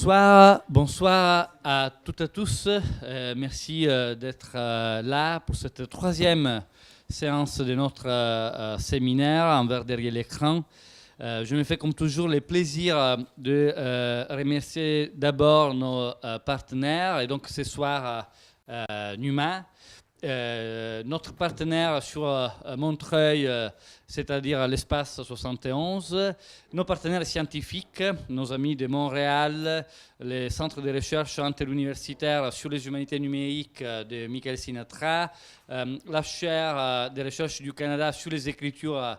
Bonsoir à toutes et à tous. Merci d'être là pour cette troisième séance de notre séminaire Envers derrière l'écran. Je me fais comme toujours le plaisir de remercier d'abord nos partenaires. Et donc ce soir, Numa. Notre partenaire sur Montreuil, c'est-à-dire l'espace 71, nos partenaires scientifiques, nos amis de Montréal, les centres de recherche interuniversitaires sur les humanités numériques de Michael Sinatra, la chaire de recherche du Canada sur les écritures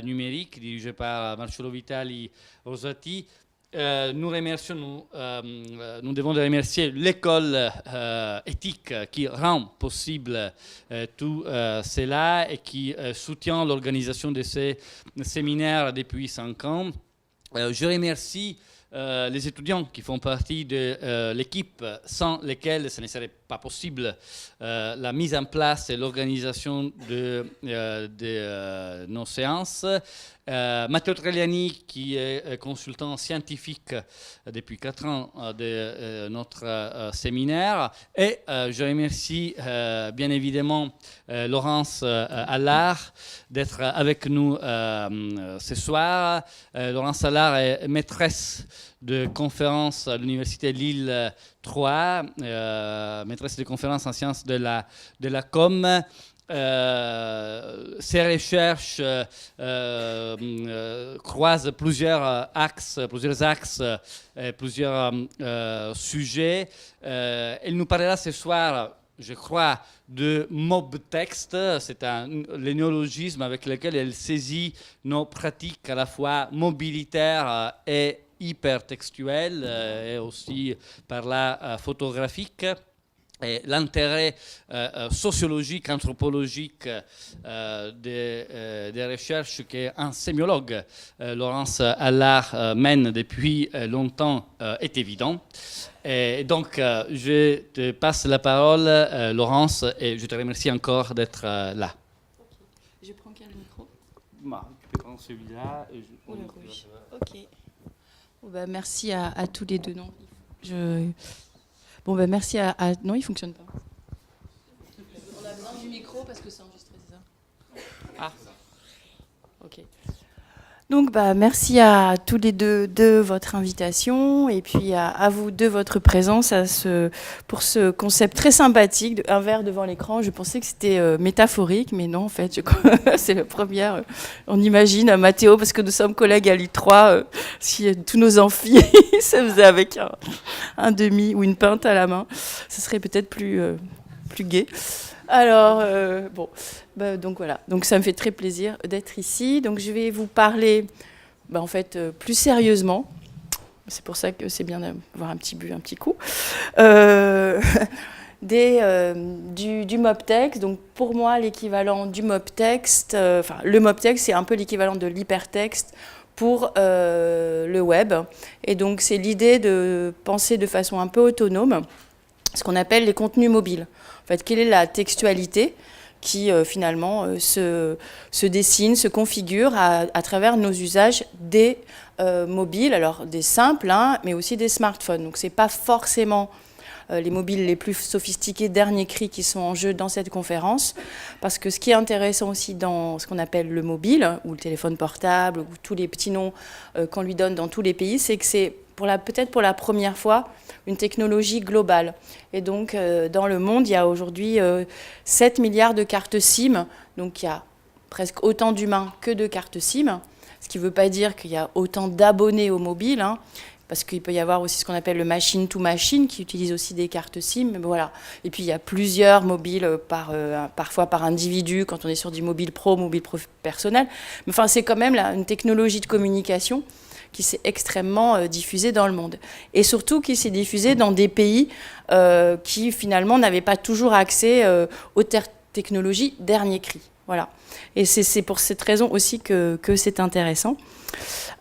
numériques dirigée par Marcello Vitali Rosati. Nous devons remercier l'école éthique qui rend possible tout cela et qui soutient l'organisation de ces séminaires depuis 5 ans. Je remercie les étudiants qui font partie de l'équipe sans lesquels ce ne serait pas possible la mise en place et l'organisation de nos séances. Matteo Treliani, qui est consultant scientifique depuis 4 ans de notre séminaire. Et je remercie bien évidemment Laurence Allard d'être avec nous ce soir. Laurence Allard est maîtresse de conférence à l'Université Lille 3, maîtresse de conférence en sciences de la com. Ces recherches croisent plusieurs axes, plusieurs sujets. Elle nous parlera ce soir, je crois, de mob text. C'est le néologisme avec lequel elle saisit nos pratiques à la fois mobilitaires et hypertextuelles, et aussi par là photographiques. Et l'intérêt sociologique, anthropologique des recherches qu'un sémiologue, Laurence Allard, mène depuis longtemps est évident. Et donc, je te passe la parole, Laurence, et je te remercie encore d'être là. Okay. Je prends quel micro? Tu peux prendre celui-là. Et ou le rouge. Ok. Bon, bah, merci à tous les deux. Non, Bon, ben merci à... Non, il ne fonctionne pas. On a besoin du micro parce que c'est enregistré, c'est ça? Ah. Ok. Donc, bah, merci à tous les deux de votre invitation et puis à vous de votre présence pour ce concept très sympathique un verre devant l'écran. Je pensais que c'était métaphorique, mais non, en fait, c'est la première. On imagine à Mathéo, parce que nous sommes collègues à l'I3, si tous nos amphis se faisaient avec un demi ou une pinte à la main, ce serait peut-être plus gai. Alors, bon, bah, donc voilà. Donc ça me fait très plaisir d'être ici. Donc je vais vous parler, bah, en fait, plus sérieusement. C'est pour ça que c'est bien d'avoir un petit coup. Du mob text. Donc pour moi, l'équivalent du mob text, le mob text, c'est un peu l'équivalent de l'hypertexte pour le web. Et donc c'est l'idée de penser de façon un peu autonome ce qu'on appelle les contenus mobiles. En fait, quelle est la textualité qui finalement se dessine, se configure à travers nos usages des mobiles, alors des simples, hein, mais aussi des smartphones. Donc c'est pas forcément les mobiles les plus sophistiqués, dernier cri, qui sont en jeu dans cette conférence, parce que ce qui est intéressant aussi dans ce qu'on appelle le mobile, ou le téléphone portable, ou tous les petits noms qu'on lui donne dans tous les pays, c'est que c'est peut-être pour la première fois une technologie globale. Et donc, dans le monde, il y a aujourd'hui 7 milliards de cartes SIM, donc il y a presque autant d'humains que de cartes SIM, ce qui ne veut pas dire qu'il y a autant d'abonnés au mobile, hein, parce qu'il peut y avoir aussi ce qu'on appelle le machine-to-machine, qui utilise aussi des cartes SIM, mais voilà. Et puis, il y a plusieurs mobiles, parfois par individu, quand on est sur du mobile pro personnel. Mais enfin, c'est quand même là, une technologie de communication qui s'est extrêmement diffusée dans le monde. Et surtout qui s'est diffusée dans des pays qui, finalement, n'avaient pas toujours accès aux technologies dernier cri. Voilà. Et c'est pour cette raison aussi que c'est intéressant.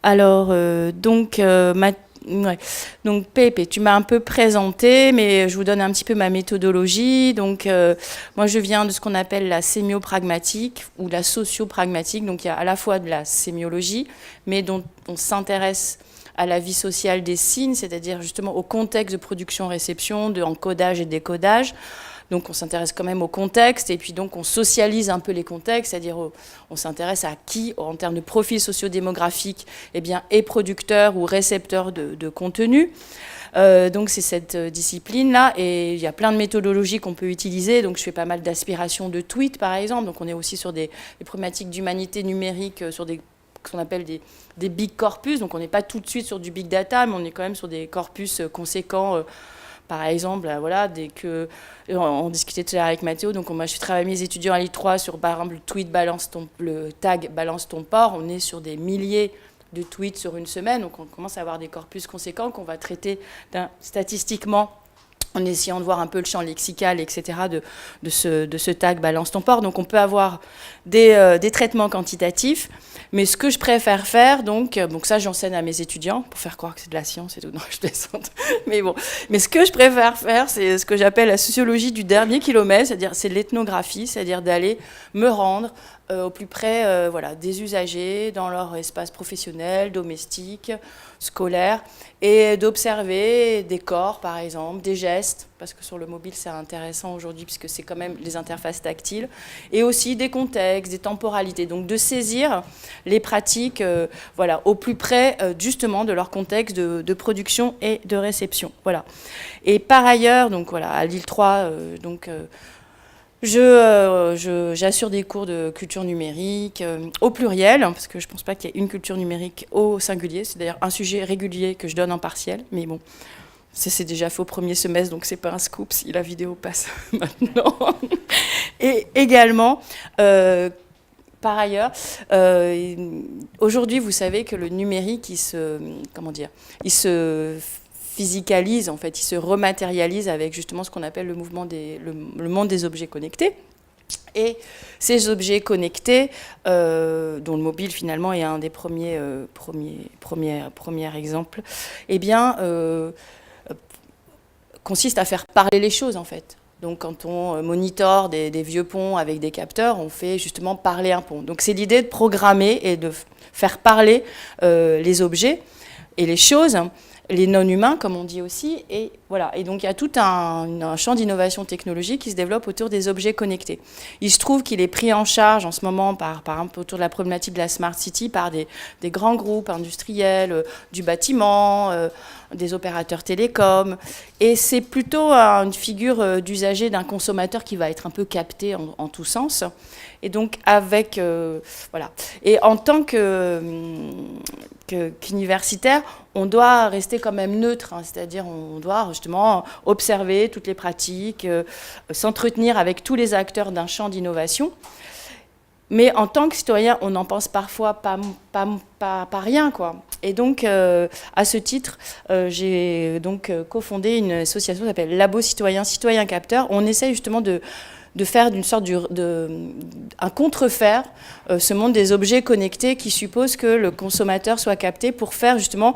Alors, ouais. Donc, Pepe, tu m'as un peu présenté, mais je vous donne un petit peu ma méthodologie. Donc, moi, je viens de ce qu'on appelle la sémiopragmatique ou la sociopragmatique. Donc, il y a à la fois de la sémiologie, mais dont on s'intéresse à la vie sociale des signes, c'est-à-dire justement au contexte de production-réception, de encodage et décodage. Donc on s'intéresse quand même au contexte, et puis donc on socialise un peu les contextes, c'est-à-dire on s'intéresse à qui, en termes de profil sociodémographique, eh bien, est producteur ou récepteur de contenu. Donc c'est cette discipline-là, et il y a plein de méthodologies qu'on peut utiliser. Donc je fais pas mal d'aspiration de tweets, par exemple. Donc on est aussi sur des problématiques d'humanité numérique, sur ce qu'on appelle des big corpus. Donc on n'est pas tout de suite sur du big data, mais on est quand même sur des corpus conséquents. Par exemple, voilà, dès que on discutait tout à l'heure avec Mathéo, donc moi je travaille mes étudiants à l'I3 sur par exemple le tag balance ton port. On est sur des milliers de tweets sur une semaine, donc on commence à avoir des corpus conséquents qu'on va traiter statistiquement en essayant de voir un peu le champ lexical, etc., de ce tag balance ton port. Donc on peut avoir des traitements quantitatifs, mais ce que je préfère faire, donc ça j'enseigne à mes étudiants, pour faire croire que c'est de la science et tout, non je plaisante, mais ce que je préfère faire, c'est ce que j'appelle la sociologie du dernier kilomètre, c'est-à-dire c'est l'ethnographie, c'est-à-dire d'aller me rendre au plus près des usagers dans leur espace professionnel, domestique, scolaire, et d'observer des corps, par exemple, des gestes, parce que sur le mobile, c'est intéressant aujourd'hui, puisque c'est quand même les interfaces tactiles, et aussi des contextes, des temporalités. Donc, de saisir les pratiques au plus près, justement, de leur contexte de production et de réception. Voilà. Et par ailleurs, donc, voilà, à l'Île-3, j'assure des cours de culture numérique au pluriel, parce que je ne pense pas qu'il y ait une culture numérique au singulier. C'est d'ailleurs un sujet régulier que je donne en partiel, mais bon, c'est déjà fait au premier semestre, donc ce n'est pas un scoop si la vidéo passe maintenant. Et également, par ailleurs, aujourd'hui, vous savez que le numérique, il se physicalise, en fait, il se rematérialise avec justement ce qu'on appelle le monde des objets connectés. Et ces objets connectés, dont le mobile finalement est un des premiers exemples, eh bien, consiste à faire parler les choses, en fait. Donc quand on monitore des vieux ponts avec des capteurs, on fait justement parler un pont. Donc c'est l'idée de programmer et de faire parler les objets et les choses, les non-humains, comme on dit aussi, et voilà. Et donc il y a tout un champ d'innovation technologique qui se développe autour des objets connectés. Il se trouve qu'il est pris en charge en ce moment, par exemple, autour de la problématique de la Smart City, par des grands groupes industriels, du bâtiment, des opérateurs télécoms, et c'est plutôt une figure d'usager, d'un consommateur qui va être un peu capté en tous sens. Et donc avec voilà. Et en tant qu'universitaire, on doit rester quand même neutre, hein, c'est-à-dire on doit justement observer toutes les pratiques, s'entretenir avec tous les acteurs d'un champ d'innovation. Mais en tant que citoyen, on n'en pense parfois pas rien, quoi. Et donc, à ce titre, j'ai donc cofondé une association qui s'appelle Labo Citoyen, Citoyen Capteur. On essaye justement de faire d'une sorte un contrefaire ce monde des objets connectés qui suppose que le consommateur soit capté pour faire justement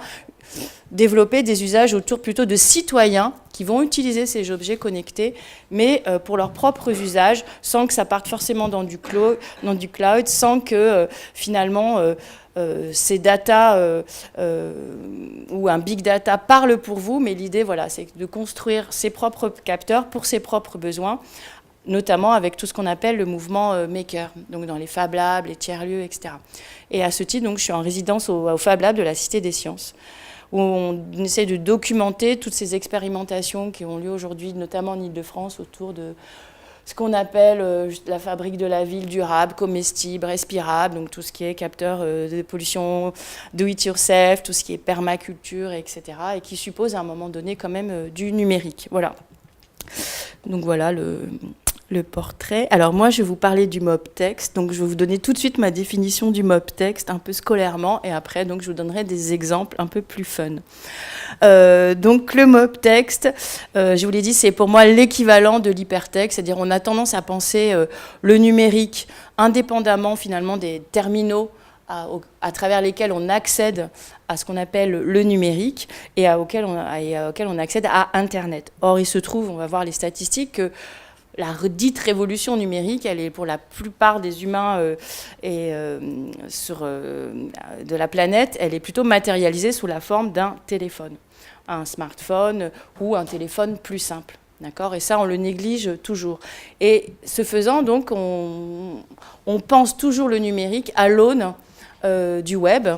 développer des usages autour plutôt de citoyens qui vont utiliser ces objets connectés, mais pour leurs propres usages, sans que ça parte forcément dans du cloud, sans que finalement ces data ou un big data parle pour vous, mais l'idée, voilà, c'est de construire ses propres capteurs pour ses propres besoins, notamment avec tout ce qu'on appelle le mouvement maker, donc dans les Fab Labs, les tiers-lieux, etc. Et à ce titre, donc, je suis en résidence au Fab Lab de la Cité des Sciences, où on essaie de documenter toutes ces expérimentations qui ont lieu aujourd'hui, notamment en Île-de-France, autour de ce qu'on appelle la fabrique de la ville durable, comestible, respirable, donc tout ce qui est capteur de pollution, do it yourself, tout ce qui est permaculture, etc., et qui suppose à un moment donné quand même du numérique. Voilà. Donc voilà le portrait. Alors moi, je vais vous parler du mob-texte. Donc je vais vous donner tout de suite ma définition du mob-texte, un peu scolairement, et après, donc, je vous donnerai des exemples un peu plus fun. Donc le mob-texte, je vous l'ai dit, c'est pour moi l'équivalent de l'hypertexte, c'est-à-dire on a tendance à penser le numérique indépendamment finalement des terminaux à travers lesquels on accède à ce qu'on appelle le numérique et auquel on accède à Internet. Or, il se trouve, on va voir les statistiques, que la dite révolution numérique, elle est pour la plupart des humains de la planète, elle est plutôt matérialisée sous la forme d'un téléphone, un smartphone ou un téléphone plus simple. D'accord ? Et ça, on le néglige toujours. Et ce faisant, donc, on pense toujours le numérique à l'aune du web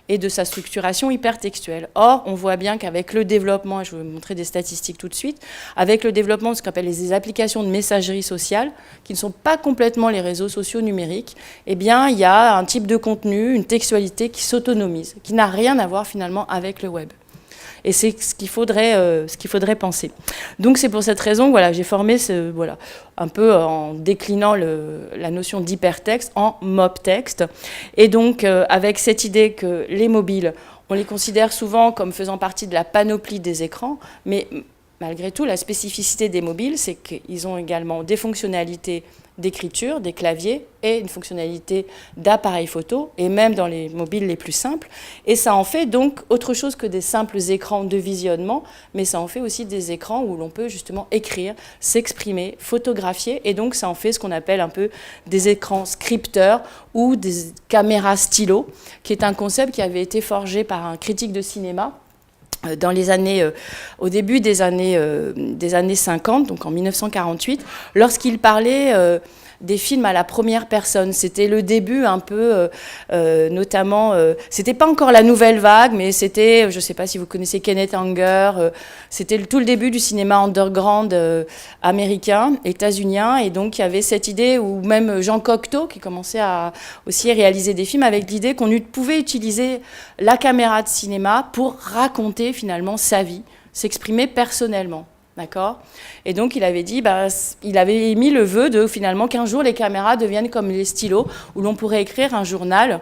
et de sa structuration hypertextuelle. Or, on voit bien qu'avec le développement, et je vais vous montrer des statistiques tout de suite, avec le développement de ce qu'on appelle les applications de messagerie sociale, qui ne sont pas complètement les réseaux sociaux numériques, eh bien, il y a un type de contenu, une textualité qui s'autonomise, qui n'a rien à voir finalement avec le web. Et c'est ce qu'il faudrait penser. Donc c'est pour cette raison que voilà, j'ai formé un peu en déclinant la notion d'hypertexte en mobtexte. Et donc avec cette idée que les mobiles, on les considère souvent comme faisant partie de la panoplie des écrans, mais malgré tout, la spécificité des mobiles, c'est qu'ils ont également des fonctionnalités d'écriture, des claviers, et une fonctionnalité d'appareil photo, et même dans les mobiles les plus simples. Et ça en fait donc autre chose que des simples écrans de visionnement, mais ça en fait aussi des écrans où l'on peut justement écrire, s'exprimer, photographier, et donc ça en fait ce qu'on appelle un peu des écrans scripteurs ou des caméras stylo, qui est un concept qui avait été forgé par un critique de cinéma, dans les années, au début des années 50, donc en 1948, lorsqu'il parlait des films à la première personne. C'était le début un peu, notamment, c'était pas encore la nouvelle vague, mais c'était, je ne sais pas si vous connaissez Kenneth Anger, c'était tout le début du cinéma underground américain, états-unien, et donc il y avait cette idée, ou même Jean Cocteau, qui commençait à aussi réaliser des films avec l'idée qu'on pouvait utiliser la caméra de cinéma pour raconter finalement sa vie, s'exprimer personnellement. D'accord ? Et donc, il avait dit, il avait émis le vœu de, finalement, qu'un jour, les caméras deviennent comme les stylos, où l'on pourrait écrire un journal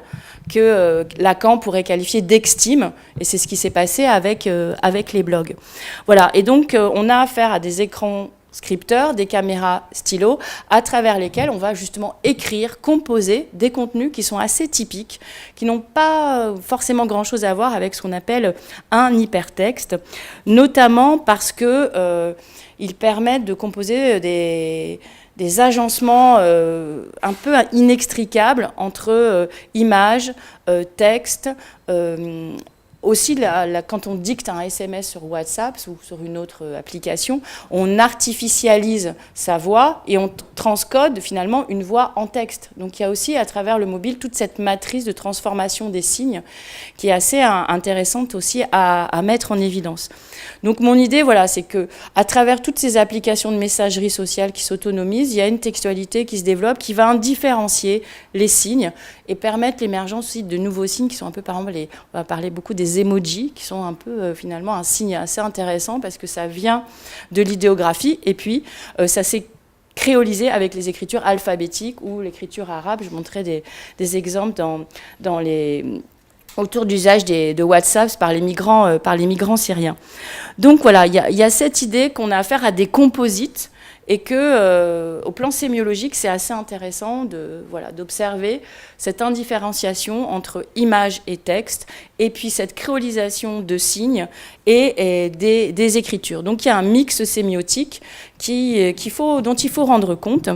que Lacan pourrait qualifier d'extime. Et c'est ce qui s'est passé avec les blogs. Voilà. Et donc, on a affaire à des écrans scripteurs, des caméras stylos, à travers lesquels on va justement écrire, composer des contenus qui sont assez typiques, qui n'ont pas forcément grand-chose à voir avec ce qu'on appelle un hypertexte, notamment parce que ils permettent de composer des agencements un peu inextricables entre images, texte, aussi, quand on dicte un SMS sur WhatsApp ou sur une autre application, on artificialise sa voix et on transcode finalement une voix en texte. Donc il y a aussi à travers le mobile toute cette matrice de transformation des signes qui est assez intéressante aussi à mettre en évidence. Donc mon idée, voilà, c'est que à travers toutes ces applications de messagerie sociale qui s'autonomisent, il y a une textualité qui se développe, qui va différencier les signes et permettre l'émergence aussi de nouveaux signes qui sont un peu, par exemple, on va parler beaucoup des emojis, qui sont un peu finalement un signe assez intéressant parce que ça vient de l'idéographie et puis ça s'est créolisé avec les écritures alphabétiques ou l'écriture arabe. Je montrais des exemples autour d'usage de WhatsApp par les migrants syriens. Donc voilà, il y a cette idée qu'on a affaire à des composites et que, au plan sémiologique, c'est assez intéressant d'observer cette indifférenciation entre image et texte, et puis cette créolisation de signes et des écritures. Donc il y a un mix sémiotique dont il faut rendre compte.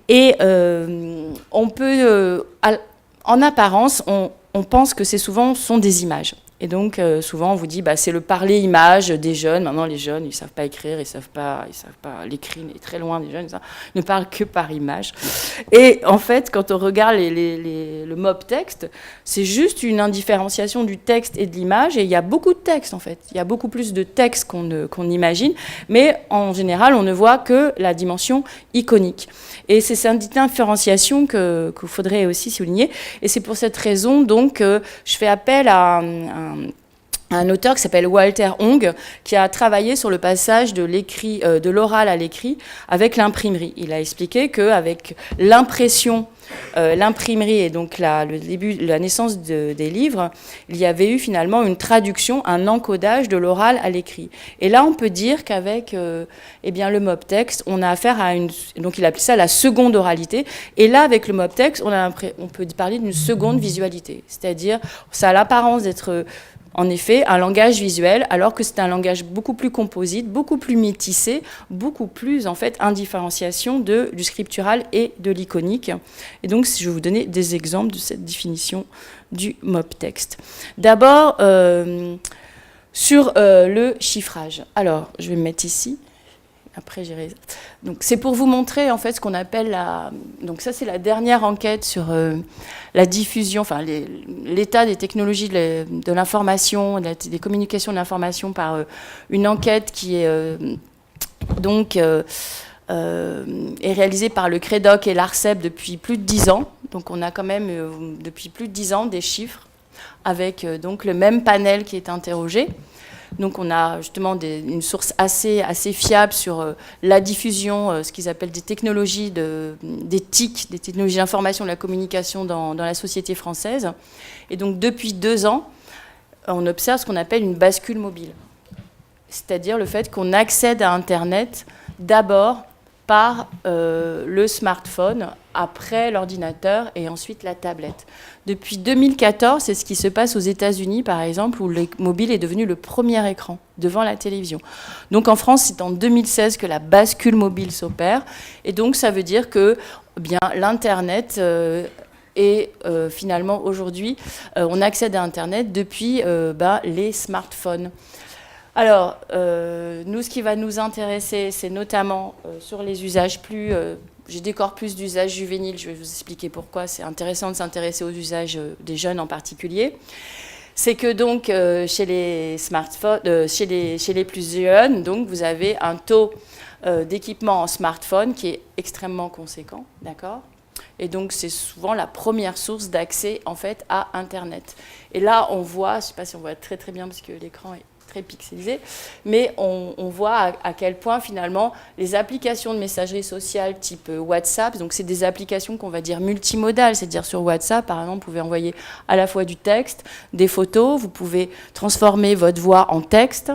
Et on peut, en apparence, on pense que sont des images. Et donc, souvent, on vous dit, c'est le parler-image des jeunes. Maintenant, les jeunes, ils ne savent pas écrire, ils savent pas l'écrit est très loin des jeunes, ils ne parlent que par image. Et en fait, quand on regarde le mob texte, c'est juste une indifférenciation du texte et de l'image. Et il y a beaucoup de texte, en fait. Il y a beaucoup plus de texte qu'on imagine. Mais en général, on ne voit que la dimension iconique. Et c'est cette différenciation qu'il faudrait aussi souligner. Et c'est pour cette raison, donc, je fais appel à un auteur qui s'appelle Walter Hong, qui a travaillé sur le passage de l'oral à l'écrit avec l'imprimerie. Il a expliqué qu'avec l'impression, l'imprimerie et donc le début, la naissance des livres, il y avait eu finalement une traduction, un encodage de l'oral à l'écrit. Et là, on peut dire qu'avec le mob texte, on a affaire à donc il appelait ça la seconde oralité. Et là, avec le mob texte, on peut parler d'une seconde visualité. C'est-à-dire, ça a l'apparence d'être en effet, un langage visuel, alors que c'est un langage beaucoup plus composite, beaucoup plus métissé, beaucoup plus, en fait, indifférenciation du scriptural et de l'iconique. Et donc, je vais vous donner des exemples de cette définition du MOP-texte. D'abord, sur le chiffrage. Alors, je vais me mettre ici. Après, j'irai. Donc, c'est pour vous montrer en fait ce qu'on appelle la. Donc, ça, c'est la dernière enquête sur la diffusion, enfin, l'état des technologies de l'information, des communications de l'information par une enquête qui est est réalisée par le CREDOC et l'ARCEP depuis plus de 10 ans. Donc, on a quand même depuis plus de 10 ans des chiffres avec donc le même panel qui est interrogé. Donc on a justement une source assez fiable sur la diffusion, ce qu'ils appellent des technologies, des TIC, des technologies d'information et de la communication dans la société française. Et donc depuis 2 ans, on observe ce qu'on appelle une bascule mobile. C'est-à-dire le fait qu'on accède à Internet d'abord par le smartphone, après l'ordinateur et ensuite la tablette. Depuis 2014, c'est ce qui se passe aux États-Unis, par exemple, où le mobile est devenu le premier écran devant la télévision. Donc en France, c'est en 2016 que la bascule mobile s'opère. Et donc ça veut dire que l'Internet est finalement aujourd'hui, on accède à Internet depuis les smartphones. Alors, nous, ce qui va nous intéresser, c'est notamment sur les usages plus... je décore plus d'usages juvéniles, je vais vous expliquer pourquoi. C'est intéressant de s'intéresser aux usages des jeunes en particulier. C'est que donc, chez les smartphones, chez les plus jeunes, donc, vous avez un taux d'équipement en smartphone qui est extrêmement conséquent, d'accord ? Et donc, c'est souvent la première source d'accès, en fait, à Internet. Et là, on voit, je ne sais pas si on voit très très bien parce que l'écran est très pixelisé, mais on voit à quel point finalement les applications de messagerie sociale type WhatsApp, donc c'est des applications qu'on va dire multimodales, c'est-à-dire sur WhatsApp par exemple, vous pouvez envoyer à la fois du texte, des photos, vous pouvez transformer votre voix en texte,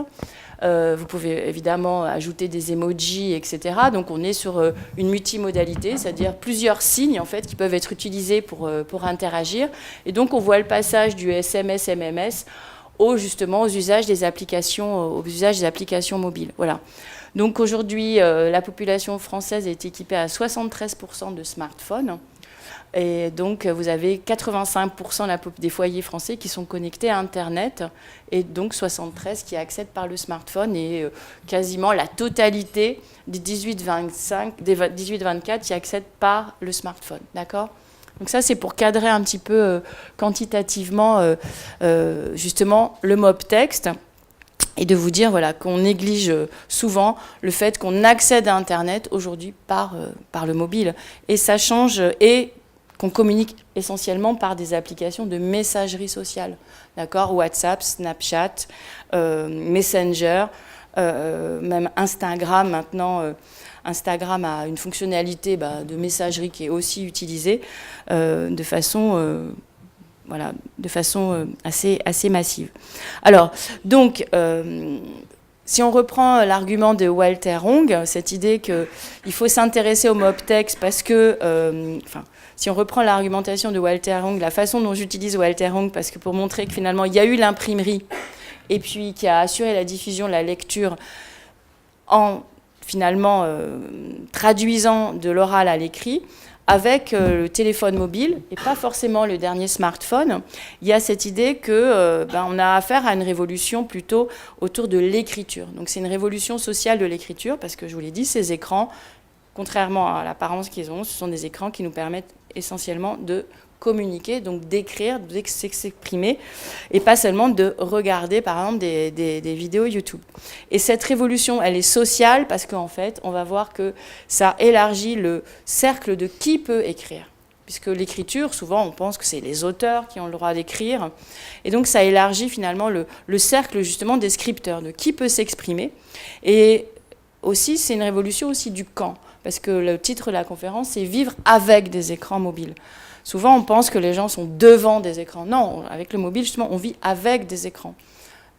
vous pouvez évidemment ajouter des emojis, etc. Donc on est sur une multimodalité, c'est-à-dire plusieurs signes en fait qui peuvent être utilisés pour interagir, et donc on voit le passage du SMS, MMS aux usages des applications, mobiles. Voilà. Donc aujourd'hui, la population française est équipée à 73% de smartphones. Et donc, vous avez 85% des foyers français qui sont connectés à Internet, et donc 73% qui accèdent par le smartphone, et quasiment la totalité des 18-24 qui accèdent par le smartphone. D'accord ? Donc ça, c'est pour cadrer un petit peu quantitativement justement le MOP-texte, et de vous dire voilà, qu'on néglige souvent le fait qu'on accède à Internet aujourd'hui par le mobile. Et ça change, et qu'on communique essentiellement par des applications de messagerie sociale. D'accord ? WhatsApp, Snapchat, Messenger, même Instagram maintenant. Instagram a une fonctionnalité de messagerie qui est aussi utilisée de façon assez massive. Alors, donc, si on reprend l'argument de Walter Hong, cette idée qu'il faut s'intéresser au MOP-texte parce que... si on reprend l'argumentation de Walter Hong, la façon dont j'utilise Walter Hong, parce que pour montrer que finalement, il y a eu l'imprimerie, et puis qui a assuré la diffusion, la lecture, en finalement traduisant de l'oral à l'écrit, avec le téléphone mobile, et pas forcément le dernier smartphone, il y a cette idée qu'on a affaire à une révolution plutôt autour de l'écriture. Donc c'est une révolution sociale de l'écriture, parce que je vous l'ai dit, ces écrans, contrairement à l'apparence qu'ils ont, ce sont des écrans qui nous permettent essentiellement de communiquer, donc d'écrire, de s'exprimer, et pas seulement de regarder, par exemple, des vidéos YouTube. Et cette révolution, elle est sociale parce qu'en fait, on va voir que ça élargit le cercle de qui peut écrire. Puisque l'écriture, souvent, on pense que c'est les auteurs qui ont le droit d'écrire. Et donc, ça élargit finalement le cercle, justement, des scripteurs, de qui peut s'exprimer. Et aussi, c'est une révolution aussi du quand. Parce que le titre de la conférence, c'est « Vivre avec des écrans mobiles ». Souvent, on pense que les gens sont devant des écrans. Non, avec le mobile, justement, on vit avec des écrans.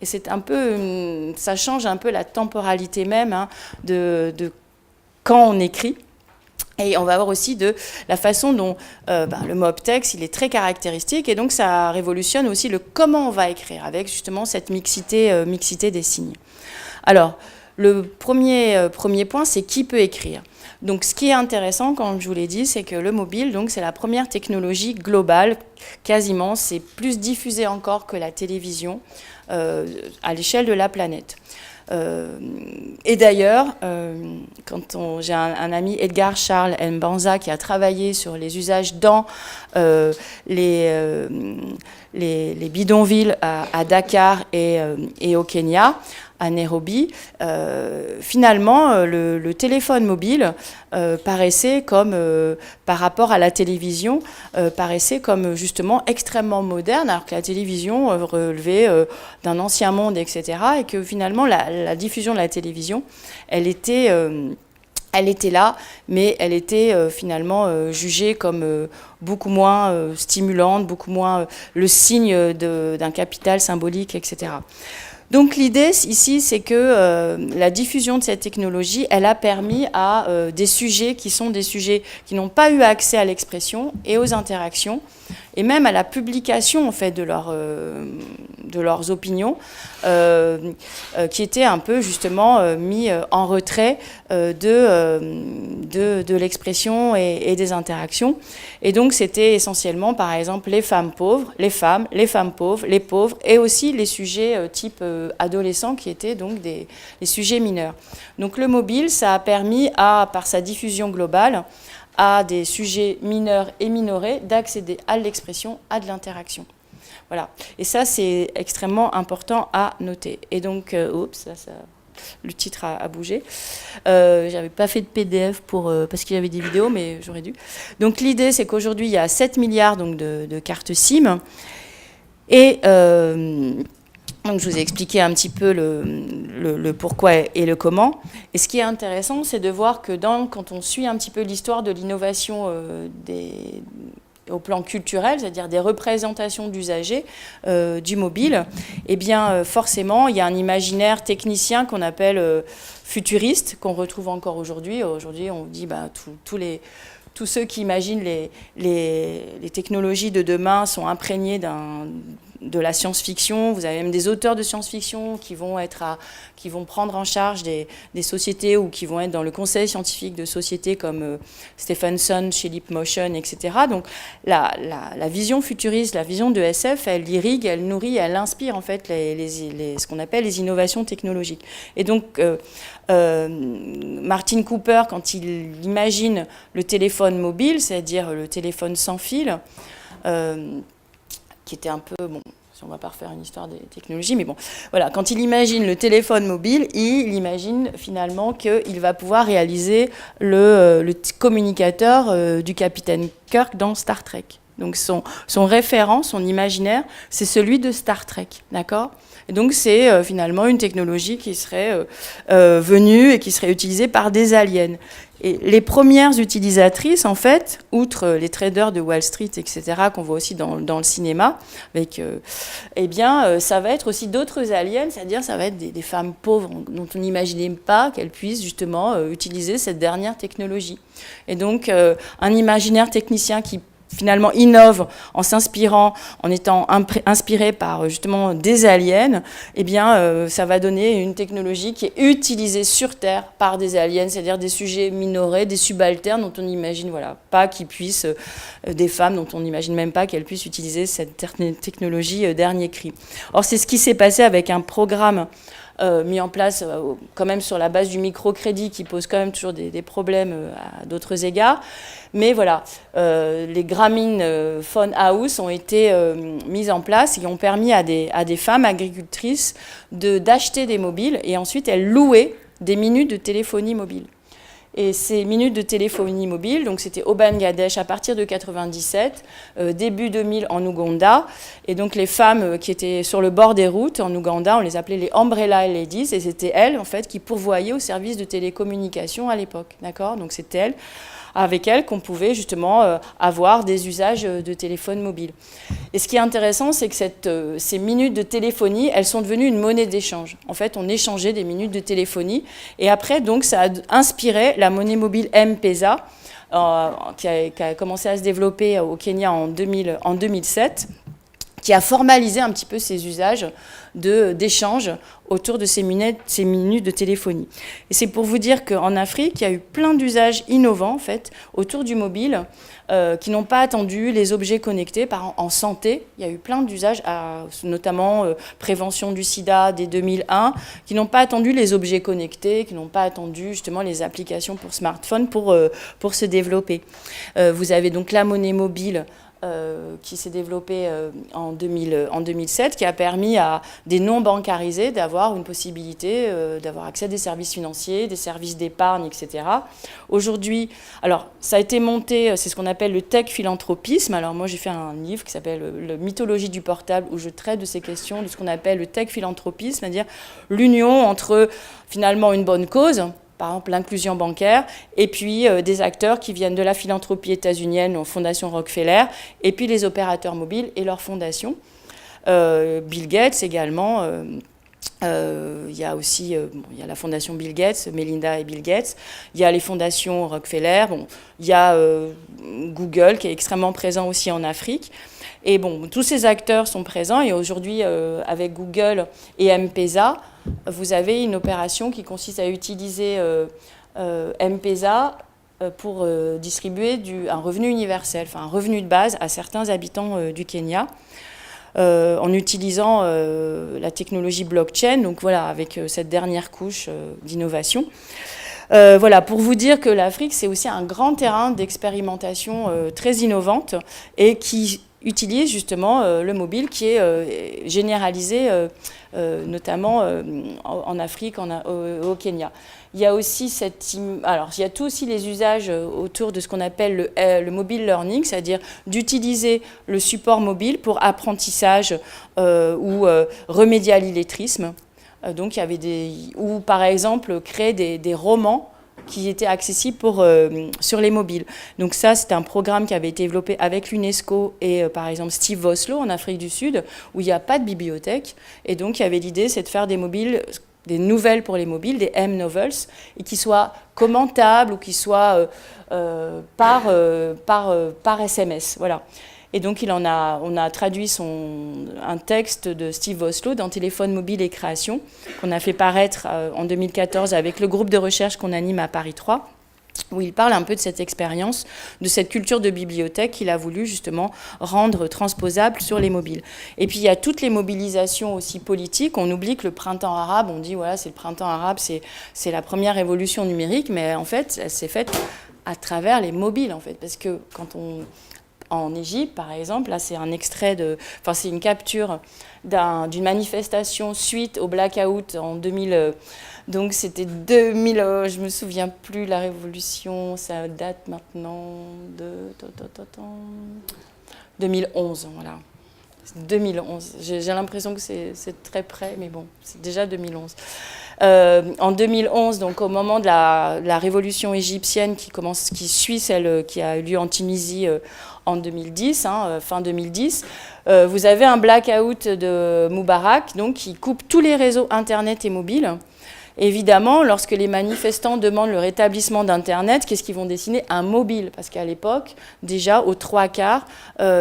Et c'est un peu, ça change un peu la temporalité même de quand on écrit. Et on va voir aussi de la façon dont le mot-text, il est très caractéristique, et donc ça révolutionne aussi le comment on va écrire, avec justement cette mixité des signes. Alors, le premier point, c'est qui peut écrire. Donc, ce qui est intéressant, comme je vous l'ai dit, c'est que le mobile, donc, c'est la première technologie globale, quasiment, c'est plus diffusé encore que la télévision à l'échelle de la planète. Et d'ailleurs, j'ai un ami, Edgar Charles Mbanza, qui a travaillé sur les usages dans les bidonvilles à Dakar et au Kenya, à Nairobi. Finalement, le téléphone mobile paraissait comme, par rapport à la télévision, paraissait comme justement extrêmement moderne, alors que la télévision relevait d'un ancien monde, etc. Et que finalement, la diffusion de la télévision, elle était là, mais elle était finalement jugée comme beaucoup moins stimulante, beaucoup moins le signe d'un capital symbolique, etc. Donc l'idée ici, c'est que la diffusion de cette technologie, elle a permis à des sujets qui sont des sujets qui n'ont pas eu accès à l'expression et aux interactions, et même à la publication en fait de leurs opinions, qui étaient un peu justement mis en retrait de l'expression et des interactions. Et donc c'était essentiellement par exemple les femmes pauvres, les femmes pauvres, les pauvres, et aussi les sujets type adolescents qui étaient donc les sujets mineurs. Donc le mobile, ça a permis par sa diffusion globale, à des sujets mineurs et minorés d'accéder à l'expression, à de l'interaction. Voilà. Et ça, c'est extrêmement important à noter. Et donc, le titre a bougé. J'avais pas fait de PDF parce qu'il y avait des vidéos, mais j'aurais dû. Donc l'idée, c'est qu'aujourd'hui, il y a 7 milliards donc, de cartes SIM. Et donc je vous ai expliqué un petit peu le pourquoi et le comment. Et ce qui est intéressant, c'est de voir que quand on suit un petit peu l'histoire de l'innovation au plan culturel, c'est-à-dire des représentations d'usagers du mobile, eh bien forcément, il y a un imaginaire technicien qu'on appelle futuriste, qu'on retrouve encore aujourd'hui. Aujourd'hui, on dit tous ceux qui imaginent les technologies de demain sont imprégnés de la science-fiction. Vous avez même des auteurs de science-fiction qui vont prendre en charge des sociétés ou qui vont être dans le conseil scientifique de sociétés comme Stephenson chez Leapmotion, etc. Donc la vision futuriste, la vision de SF, elle irrigue, elle nourrit, elle inspire en fait ce qu'on appelle les innovations technologiques. Et donc Martin Cooper, quand il imagine le téléphone mobile, c'est-à-dire le téléphone sans fil, qui était un peu, on ne va pas refaire une histoire des technologies, mais bon, voilà, quand il imagine le téléphone mobile, il imagine finalement qu'il va pouvoir réaliser le communicateur du capitaine Kirk dans Star Trek. Donc son référent, son imaginaire, c'est celui de Star Trek, d'accord ? Et donc c'est finalement une technologie qui serait venue et qui serait utilisée par des aliens. Et les premières utilisatrices, en fait, outre les traders de Wall Street, etc., qu'on voit aussi dans le cinéma, ça va être aussi d'autres aliens, c'est-à-dire ça va être des femmes pauvres dont on n'imaginait pas qu'elles puissent justement utiliser cette dernière technologie. Et donc un imaginaire technicien qui finalement innove en s'inspirant, en étant inspiré par justement des aliens, eh bien ça va donner une technologie qui est utilisée sur Terre par des aliens, c'est-à-dire des sujets minorés, des subalternes dont on n'imagine pas qu'ils puissent, des femmes dont on n'imagine même pas qu'elles puissent utiliser cette technologie dernier cri. Or c'est ce qui s'est passé avec un programme mis en place quand même sur la base du microcrédit qui pose quand même toujours des problèmes à d'autres égards. Mais voilà, les Grameen Phone House ont été mises en place et ont permis à des femmes agricultrices d'acheter des mobiles et ensuite elles louaient des minutes de téléphonie mobile. Et ces minutes de téléphonie mobile, donc c'était au Bangladesh à partir de 1997, début 2000 en Ouganda. Et donc les femmes qui étaient sur le bord des routes en Ouganda, on les appelait les Umbrella Ladies, et c'était elles en fait qui pourvoyaient aux services de télécommunication à l'époque, d'accord ? Donc c'était avec elles qu'on pouvait justement avoir des usages de téléphone mobile. Et ce qui est intéressant, c'est que ces minutes de téléphonie, elles sont devenues une monnaie d'échange. En fait, on échangeait des minutes de téléphonie. Et après, donc, ça a inspiré la monnaie mobile M-Pesa, qui a commencé à se développer au Kenya en 2007, qui a formalisé un petit peu ces usages d'échange autour de ces minutes de téléphonie. Et c'est pour vous dire qu'en Afrique, il y a eu plein d'usages innovants en fait, autour du mobile, qui n'ont pas attendu les objets connectés. En santé, il y a eu plein d'usages, notamment prévention du sida dès 2001, qui n'ont pas attendu les objets connectés, qui n'ont pas attendu justement les applications pour smartphone pour se développer. Vous avez donc la monnaie mobile, qui s'est développé en 2007, qui a permis à des non-bancarisés d'avoir une possibilité d'avoir accès à des services financiers, des services d'épargne, etc. Aujourd'hui, alors ça a été monté, c'est ce qu'on appelle le tech philanthropisme. Alors moi j'ai fait un livre qui s'appelle « Mythologie du portable » où je traite de ces questions, de ce qu'on appelle le tech philanthropisme, c'est-à-dire l'union entre finalement une bonne cause, par exemple l'inclusion bancaire, et puis des acteurs qui viennent de la philanthropie états-unienne, Fondation Rockefeller, et puis les opérateurs mobiles et leurs fondations. Bill Gates également, il y a aussi il y a la fondation Bill Gates, Melinda et Bill Gates, il y a les fondations Rockefeller, il y a Google qui est extrêmement présent aussi en Afrique. Et tous ces acteurs sont présents, et aujourd'hui, avec Google et M-Pesa, vous avez une opération qui consiste à utiliser M-Pesa pour distribuer un revenu universel, enfin un revenu de base à certains habitants du Kenya, en utilisant la technologie blockchain, donc voilà, avec cette dernière couche d'innovation. Voilà, pour vous dire que l'Afrique, c'est aussi un grand terrain d'expérimentation très innovante et qui utilise justement le mobile qui est généralisé notamment en Afrique, au Kenya. Il y a aussi il y a tous aussi les usages autour de ce qu'on appelle le mobile learning, c'est-à-dire d'utiliser le support mobile pour apprentissage ou remédier à l'illettrisme. Donc il y avait ou par exemple créer des romans qui étaient accessibles sur les mobiles. Donc ça, c'est un programme qui avait été développé avec l'UNESCO et par exemple Steve Vossloh en Afrique du Sud, où il n'y a pas de bibliothèque. Et donc il y avait l'idée, c'est de faire des nouvelles pour les mobiles, des M-novels, et qui soient commentables ou qui soient par SMS. Voilà. Et donc on a traduit un texte de Steve Vossloh dans Téléphone mobile et création, qu'on a fait paraître en 2014 avec le groupe de recherche qu'on anime à Paris 3, où il parle un peu de cette expérience, de cette culture de bibliothèque qu'il a voulu justement rendre transposable sur les mobiles. Et puis il y a toutes les mobilisations aussi politiques. On oublie que le printemps arabe, on dit voilà, c'est le printemps arabe, c'est la première révolution numérique, mais en fait, elle s'est faite à travers les mobiles, en fait, parce que en Égypte, par exemple, là c'est un extrait c'est une capture d'une manifestation suite au blackout en 2000. Donc c'était 2000, je me souviens plus, la révolution, ça date maintenant de 2011, voilà. 2011. J'ai l'impression que c'est très près, mais bon, c'est déjà 2011. En 2011, donc au moment de la révolution égyptienne qui suit celle qui a eu lieu en Tunisie en 2010, fin 2010, vous avez un blackout de Moubarak, donc qui coupe tous les réseaux Internet et mobiles. Évidemment, lorsque les manifestants demandent le rétablissement d'Internet, qu'est-ce qu'ils vont dessiner? Un mobile, parce qu'à l'époque, déjà, aux 3/4,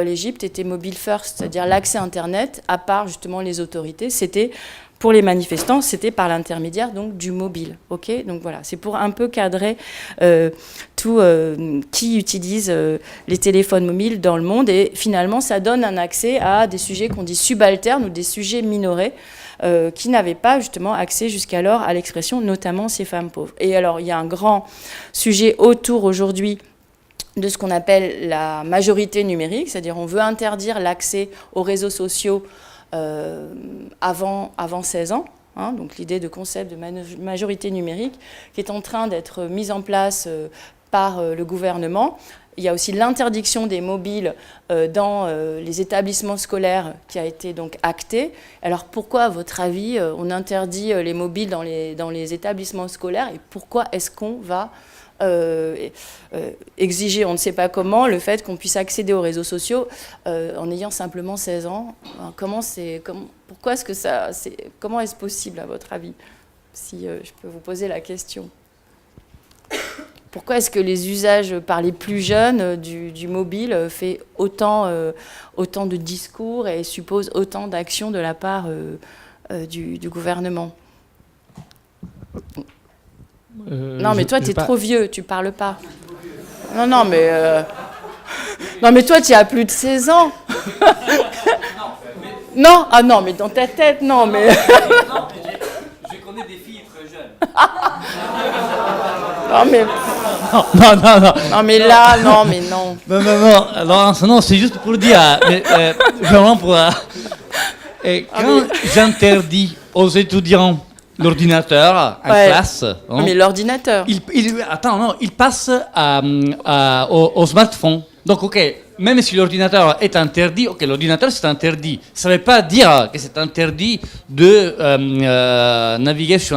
l'Égypte était mobile first, c'est-à-dire l'accès à Internet, à part justement les autorités, c'était, pour les manifestants, c'était par l'intermédiaire donc du mobile. Okay, donc voilà, c'est pour un peu cadrer qui utilise les téléphones mobiles dans le monde, et finalement, ça donne un accès à des sujets qu'on dit subalternes ou des sujets minorés, qui n'avaient pas justement accès jusqu'alors à l'expression, notamment ces femmes pauvres. Et alors, il y a un grand sujet autour aujourd'hui de ce qu'on appelle la majorité numérique, c'est-à-dire on veut interdire l'accès aux réseaux sociaux avant 16 ans. Donc l'idée de concept de majorité numérique qui est en train d'être mise en place par le gouvernement. Il y a aussi l'interdiction des mobiles dans les établissements scolaires qui a été donc actée. Alors pourquoi, à votre avis, on interdit les mobiles dans les établissements scolaires, et pourquoi est-ce qu'on va exiger, on ne sait pas comment, le fait qu'on puisse accéder aux réseaux sociaux en ayant simplement 16 ans? Pourquoi est-ce que comment est-ce possible, à votre avis, si je peux vous poser la question? pourquoi est-ce que les usages par les plus jeunes du mobile fait autant de discours et suppose autant d'actions de la part du gouvernement? Non, mais toi, tu es trop vieux, tu parles pas. Non, mais toi, tu as plus de 16 ans. Non, ah non, mais dans ta tête, non, mais... Je connais des filles très jeunes. Non, mais... Non. Non, mais là, non, mais non. Non, Laurence, non, c'est juste pour dire, vraiment pour... quand j'interdis aux étudiants l'ordinateur en classe... Non, mais l'ordinateur... il passe au smartphone. Donc, ok, même si l'ordinateur est interdit, ok, l'ordinateur c'est interdit. Ça ne veut pas dire que c'est interdit de naviguer sur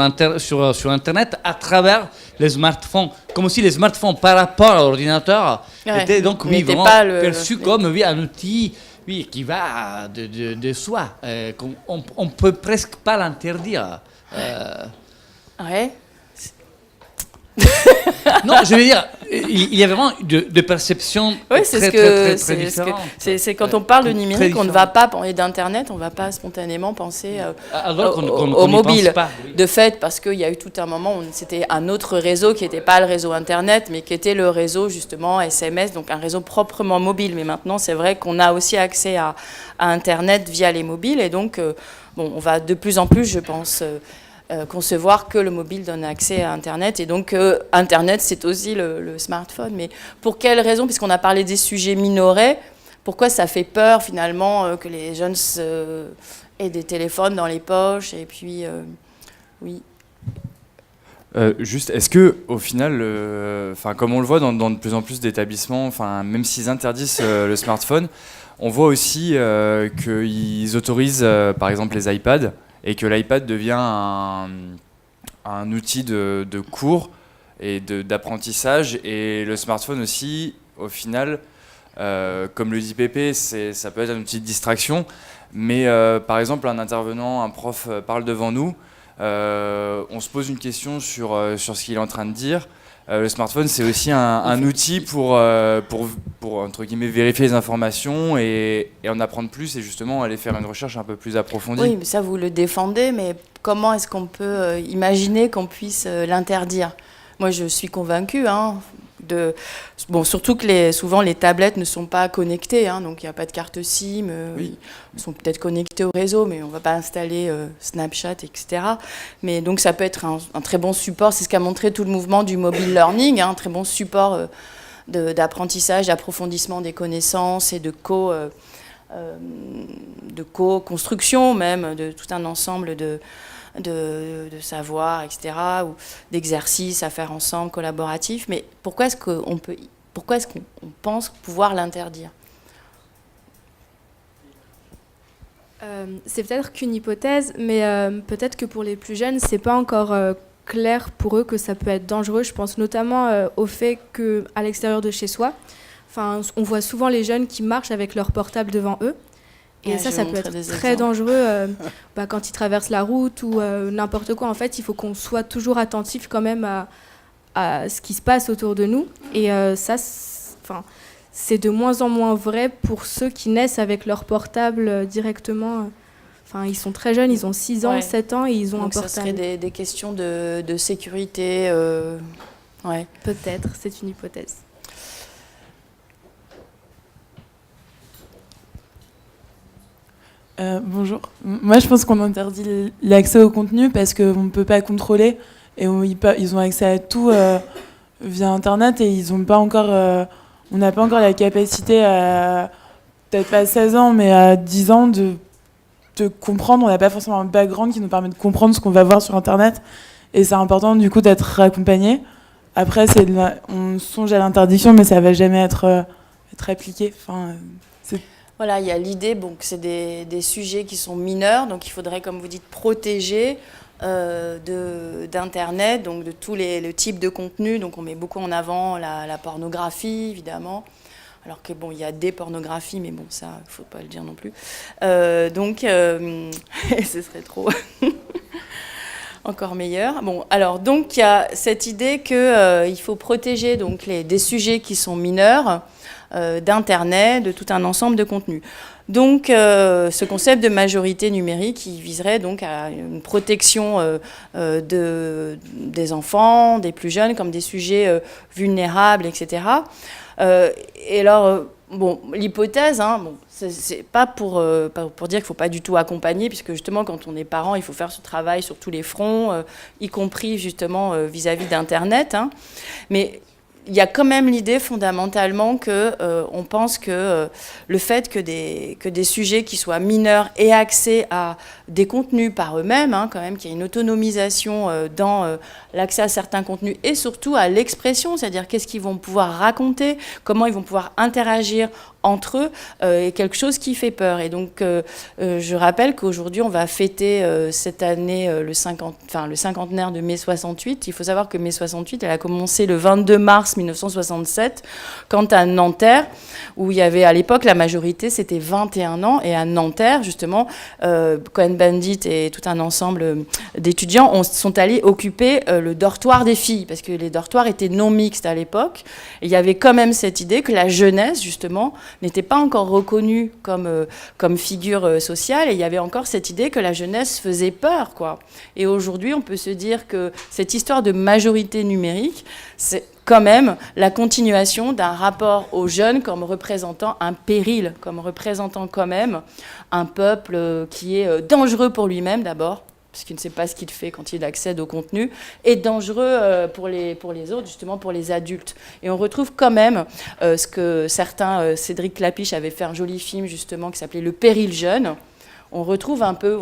Internet à travers les smartphones. Comme si les smartphones, par rapport à l'ordinateur, étaient donc vraiment perçus comme un outil qui va de soi. On ne peut presque pas l'interdire. Ouais. Non, je veux dire, il y a vraiment de perceptions très différentes. C'est quand on parle de numérique, on ne va pas parler d'Internet, on ne va pas spontanément penser au mobile. Pas, oui. De fait, parce qu'il y a eu tout un moment où c'était un autre réseau qui n'était pas le réseau Internet, mais qui était le réseau justement SMS, donc un réseau proprement mobile. Mais maintenant, c'est vrai qu'on a aussi accès à Internet via les mobiles. Et donc, on va de plus en plus, je pense... concevoir que le mobile donne accès à Internet et donc Internet c'est aussi le smartphone. Mais pour quelles raisons, puisqu'on a parlé des sujets minorés, pourquoi ça fait peur finalement que les jeunes aient des téléphones dans les poches et puis oui. Juste, est-ce que au final, comme on le voit dans de plus en plus d'établissements, même s'ils interdisent le smartphone, on voit aussi qu'ils autorisent par exemple les iPads et que l'iPad devient un outil de cours et d'apprentissage, et le smartphone aussi, au final, comme le dit Pépé, ça peut être un outil de distraction, mais par exemple un intervenant, un prof parle devant nous, on se pose une question sur ce qu'il est en train de dire. Le smartphone, c'est aussi un outil pour entre guillemets vérifier les informations et en apprendre plus et justement aller faire une recherche un peu plus approfondie. Oui, mais ça vous le défendez, mais comment est-ce qu'on peut imaginer qu'on puisse l'interdire? Moi, je suis convaincue, surtout que souvent les tablettes ne sont pas connectées, donc il n'y a pas de carte SIM, oui. Ils sont peut-être connectés au réseau, mais on ne va pas installer Snapchat, etc. Mais donc ça peut être un très bon support, c'est ce qu'a montré tout le mouvement du mobile learning, un très bon support d'apprentissage, d'approfondissement des connaissances et de co-construction même, de tout un ensemble de savoir, etc., ou d'exercices à faire ensemble, collaboratifs. Mais pourquoi est-ce qu'on pense pouvoir l'interdire? C'est peut-être qu'une hypothèse, mais peut-être que pour les plus jeunes, c'est pas encore clair pour eux que ça peut être dangereux. Je pense notamment au fait qu'à l'extérieur de chez soi, on voit souvent les jeunes qui marchent avec leur portable devant eux. Et ça peut être très dangereux quand ils traversent la route ou n'importe quoi. En fait, il faut qu'on soit toujours attentif quand même à ce qui se passe autour de nous. Et c'est de moins en moins vrai pour ceux qui naissent avec leur portable directement. Ils sont très jeunes, ils ont 6 ans, 7 ans et ils ont un portable. Ça serait des questions de sécurité. Peut-être, c'est une hypothèse. Bonjour. Moi, je pense qu'on interdit l'accès au contenu parce qu'on ne peut pas contrôler et ils ont accès à tout via Internet et ils ont pas encore, on n'a pas encore la capacité, peut-être pas à 16 ans, mais à 10 ans, de comprendre. On n'a pas forcément un background qui nous permet de comprendre ce qu'on va voir sur Internet et c'est important du coup d'être accompagné. Après, on songe à l'interdiction, mais ça ne va jamais être appliqué. Voilà, il y a l'idée que c'est des sujets qui sont mineurs, donc il faudrait, comme vous dites, protéger d'Internet, donc de tous le type de contenu. Donc on met beaucoup en avant la pornographie, évidemment, alors que il y a des pornographies, mais ça, il ne faut pas le dire non plus. Ce serait trop... encore meilleur. Bon, alors donc il y a cette idée qu'il faut protéger donc des sujets qui sont mineurs d'Internet, de tout un ensemble de contenus. Donc ce concept de majorité numérique, il viserait donc à une protection des enfants, des plus jeunes, comme des sujets vulnérables, etc. Et alors, bon, l'hypothèse, hein, bon, c'est pas pour dire qu'il ne faut pas du tout accompagner, puisque justement, quand on est parent, il faut faire ce travail sur tous les fronts, y compris justement vis-à-vis d'Internet. Hein. Mais il y a quand même l'idée fondamentalement qu'on pense que le fait que des sujets qui soient mineurs aient accès à des contenus par eux-mêmes, hein, quand même, qu'il y ait une autonomisation dans l'accès à certains contenus et surtout à l'expression, c'est-à-dire qu'est-ce qu'ils vont pouvoir raconter, comment ils vont pouvoir interagir entre eux, est quelque chose qui fait peur. Et donc, je rappelle qu'aujourd'hui, on va fêter cette année le cinquantenaire de mai 68. Il faut savoir que mai 68, elle a commencé le 22 mars 1967, quand à Nanterre, où il y avait à l'époque la majorité, c'était 21 ans, et à Nanterre, justement, Cohen-Bendit et tout un ensemble d'étudiants sont allés occuper le dortoir des filles, parce que les dortoirs étaient non mixtes à l'époque. Et il y avait quand même cette idée que la jeunesse, justement, n'était pas encore reconnue comme figure sociale, et il y avait encore cette idée que la jeunesse faisait peur, quoi. Et aujourd'hui, on peut se dire que cette histoire de majorité numérique, c'est quand même la continuation d'un rapport aux jeunes comme représentant un péril, comme représentant quand même un peuple qui est dangereux pour lui-même d'abord, puisqu'il ne sait pas ce qu'il fait quand il accède au contenu, et dangereux pour les autres, justement pour les adultes. Et on retrouve quand même ce que certains, Cédric Clapiche avait fait un joli film justement qui s'appelait Le péril jeune. On retrouve un peu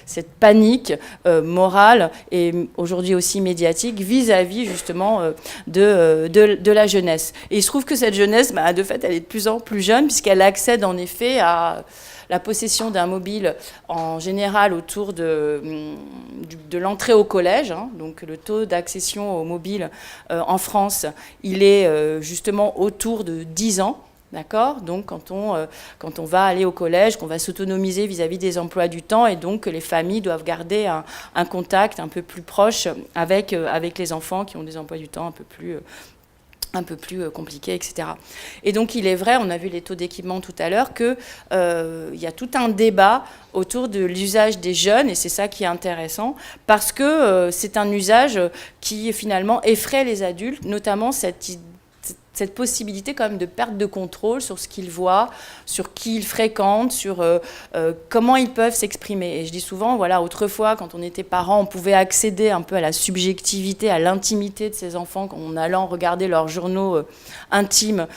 cette panique morale et aujourd'hui aussi médiatique vis-à-vis justement de la jeunesse. Et il se trouve que cette jeunesse, de fait, elle est de plus en plus jeune puisqu'elle accède en effet à la possession d'un mobile en général autour de l'entrée au collège. Hein. Donc le taux d'accession au mobile en France, il est justement autour de 10 ans. D'accord ? Donc, quand on va aller au collège, qu'on va s'autonomiser vis-à-vis des emplois du temps, et donc que les familles doivent garder un contact un peu plus proche avec les enfants qui ont des emplois du temps un peu plus compliqués, etc. Et donc, il est vrai, on a vu les taux d'équipement tout à l'heure, qu'il y a tout un débat autour de l'usage des jeunes, et c'est ça qui est intéressant, parce que c'est un usage qui, finalement, effraie les adultes, notamment cette possibilité quand même de perte de contrôle sur ce qu'ils voient, sur qui ils fréquentent, sur comment ils peuvent s'exprimer. Et je dis souvent, voilà, autrefois, quand on était parents, on pouvait accéder un peu à la subjectivité, à l'intimité de ces enfants en allant regarder leurs journaux intimes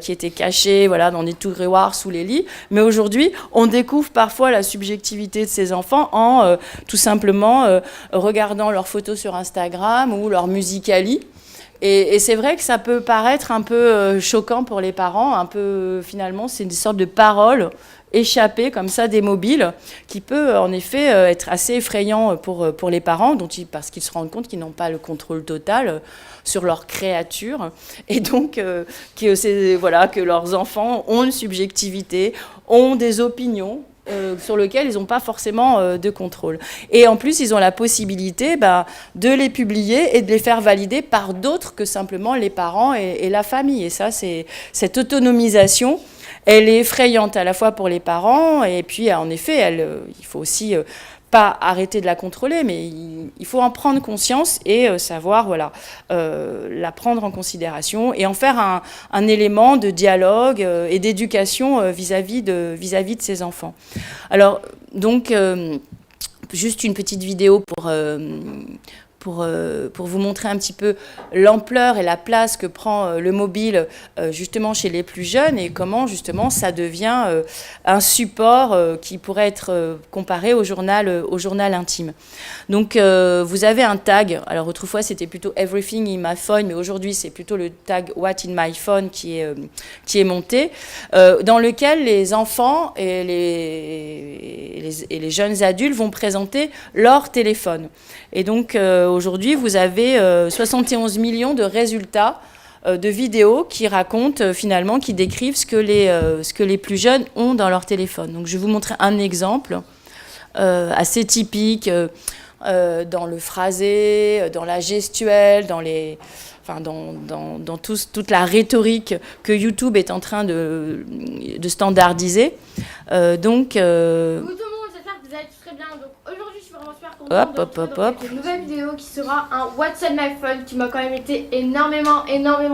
qui étaient cachés, voilà, dans des tiroirs sous les lits. Mais aujourd'hui, on découvre parfois la subjectivité de ces enfants en tout simplement regardant leurs photos sur Instagram ou leur Musical.ly. Et c'est vrai que ça peut paraître un peu choquant pour les parents, un peu finalement c'est une sorte de parole échappée comme ça des mobiles qui peut en effet être assez effrayant pour les parents parce qu'ils se rendent compte qu'ils n'ont pas le contrôle total sur leur créature et donc que leurs enfants ont une subjectivité, ont des opinions sur lesquels ils n'ont pas forcément de contrôle. Et en plus, ils ont la possibilité de les publier et de les faire valider par d'autres que simplement les parents et la famille. Et ça, c'est cette autonomisation, elle est effrayante à la fois pour les parents, et puis en effet, il faut aussi pas arrêter de la contrôler, mais il faut en prendre conscience et savoir la prendre en considération et en faire un élément de dialogue et d'éducation vis-à-vis de ces enfants. Alors, donc, juste une petite vidéo pour vous montrer un petit peu l'ampleur et la place que prend le mobile justement chez les plus jeunes et comment justement ça devient un support qui pourrait être comparé au journal intime. Donc vous avez un tag, alors autrefois c'était plutôt Everything in my phone, mais aujourd'hui c'est plutôt le tag What in my phone qui est monté, dans lequel les enfants et les jeunes adultes vont présenter leur téléphone. Et donc aujourd'hui, vous avez 71 millions de résultats de vidéos qui racontent finalement, qui décrivent ce que les plus jeunes ont dans leur téléphone. Donc je vais vous montrer un exemple assez typique. dans le phrasé, dans la gestuelle, dans toute la rhétorique que YouTube est en train de standardiser. Bonjour tout le monde, j'espère que vous allez tous très bien. Donc aujourd'hui, je suis vraiment super contente de retrouver dans une nouvelle vidéo qui sera un What's on my phone qui m'a quand même été énormément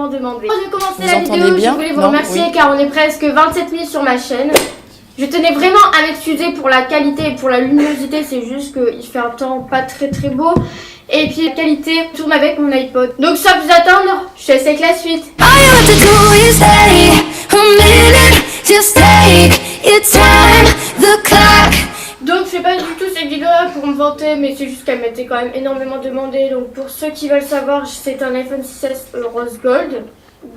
demandé. Avant de commencer la vidéo, je voulais vous remercier car on est presque 27 000 sur ma chaîne. Je tenais vraiment à m'excuser pour la qualité et pour la luminosité, c'est juste qu'il fait un temps pas très beau. Et puis la qualité tourne avec mon iPod. Donc sans plus attendre, je te laisse avec la suite. Donc je fais pas du tout cette vidéo là pour me vanter, mais c'est juste qu'elle m'était quand même énormément demandée. Donc pour ceux qui veulent savoir, c'est un iPhone 6S Rose Gold.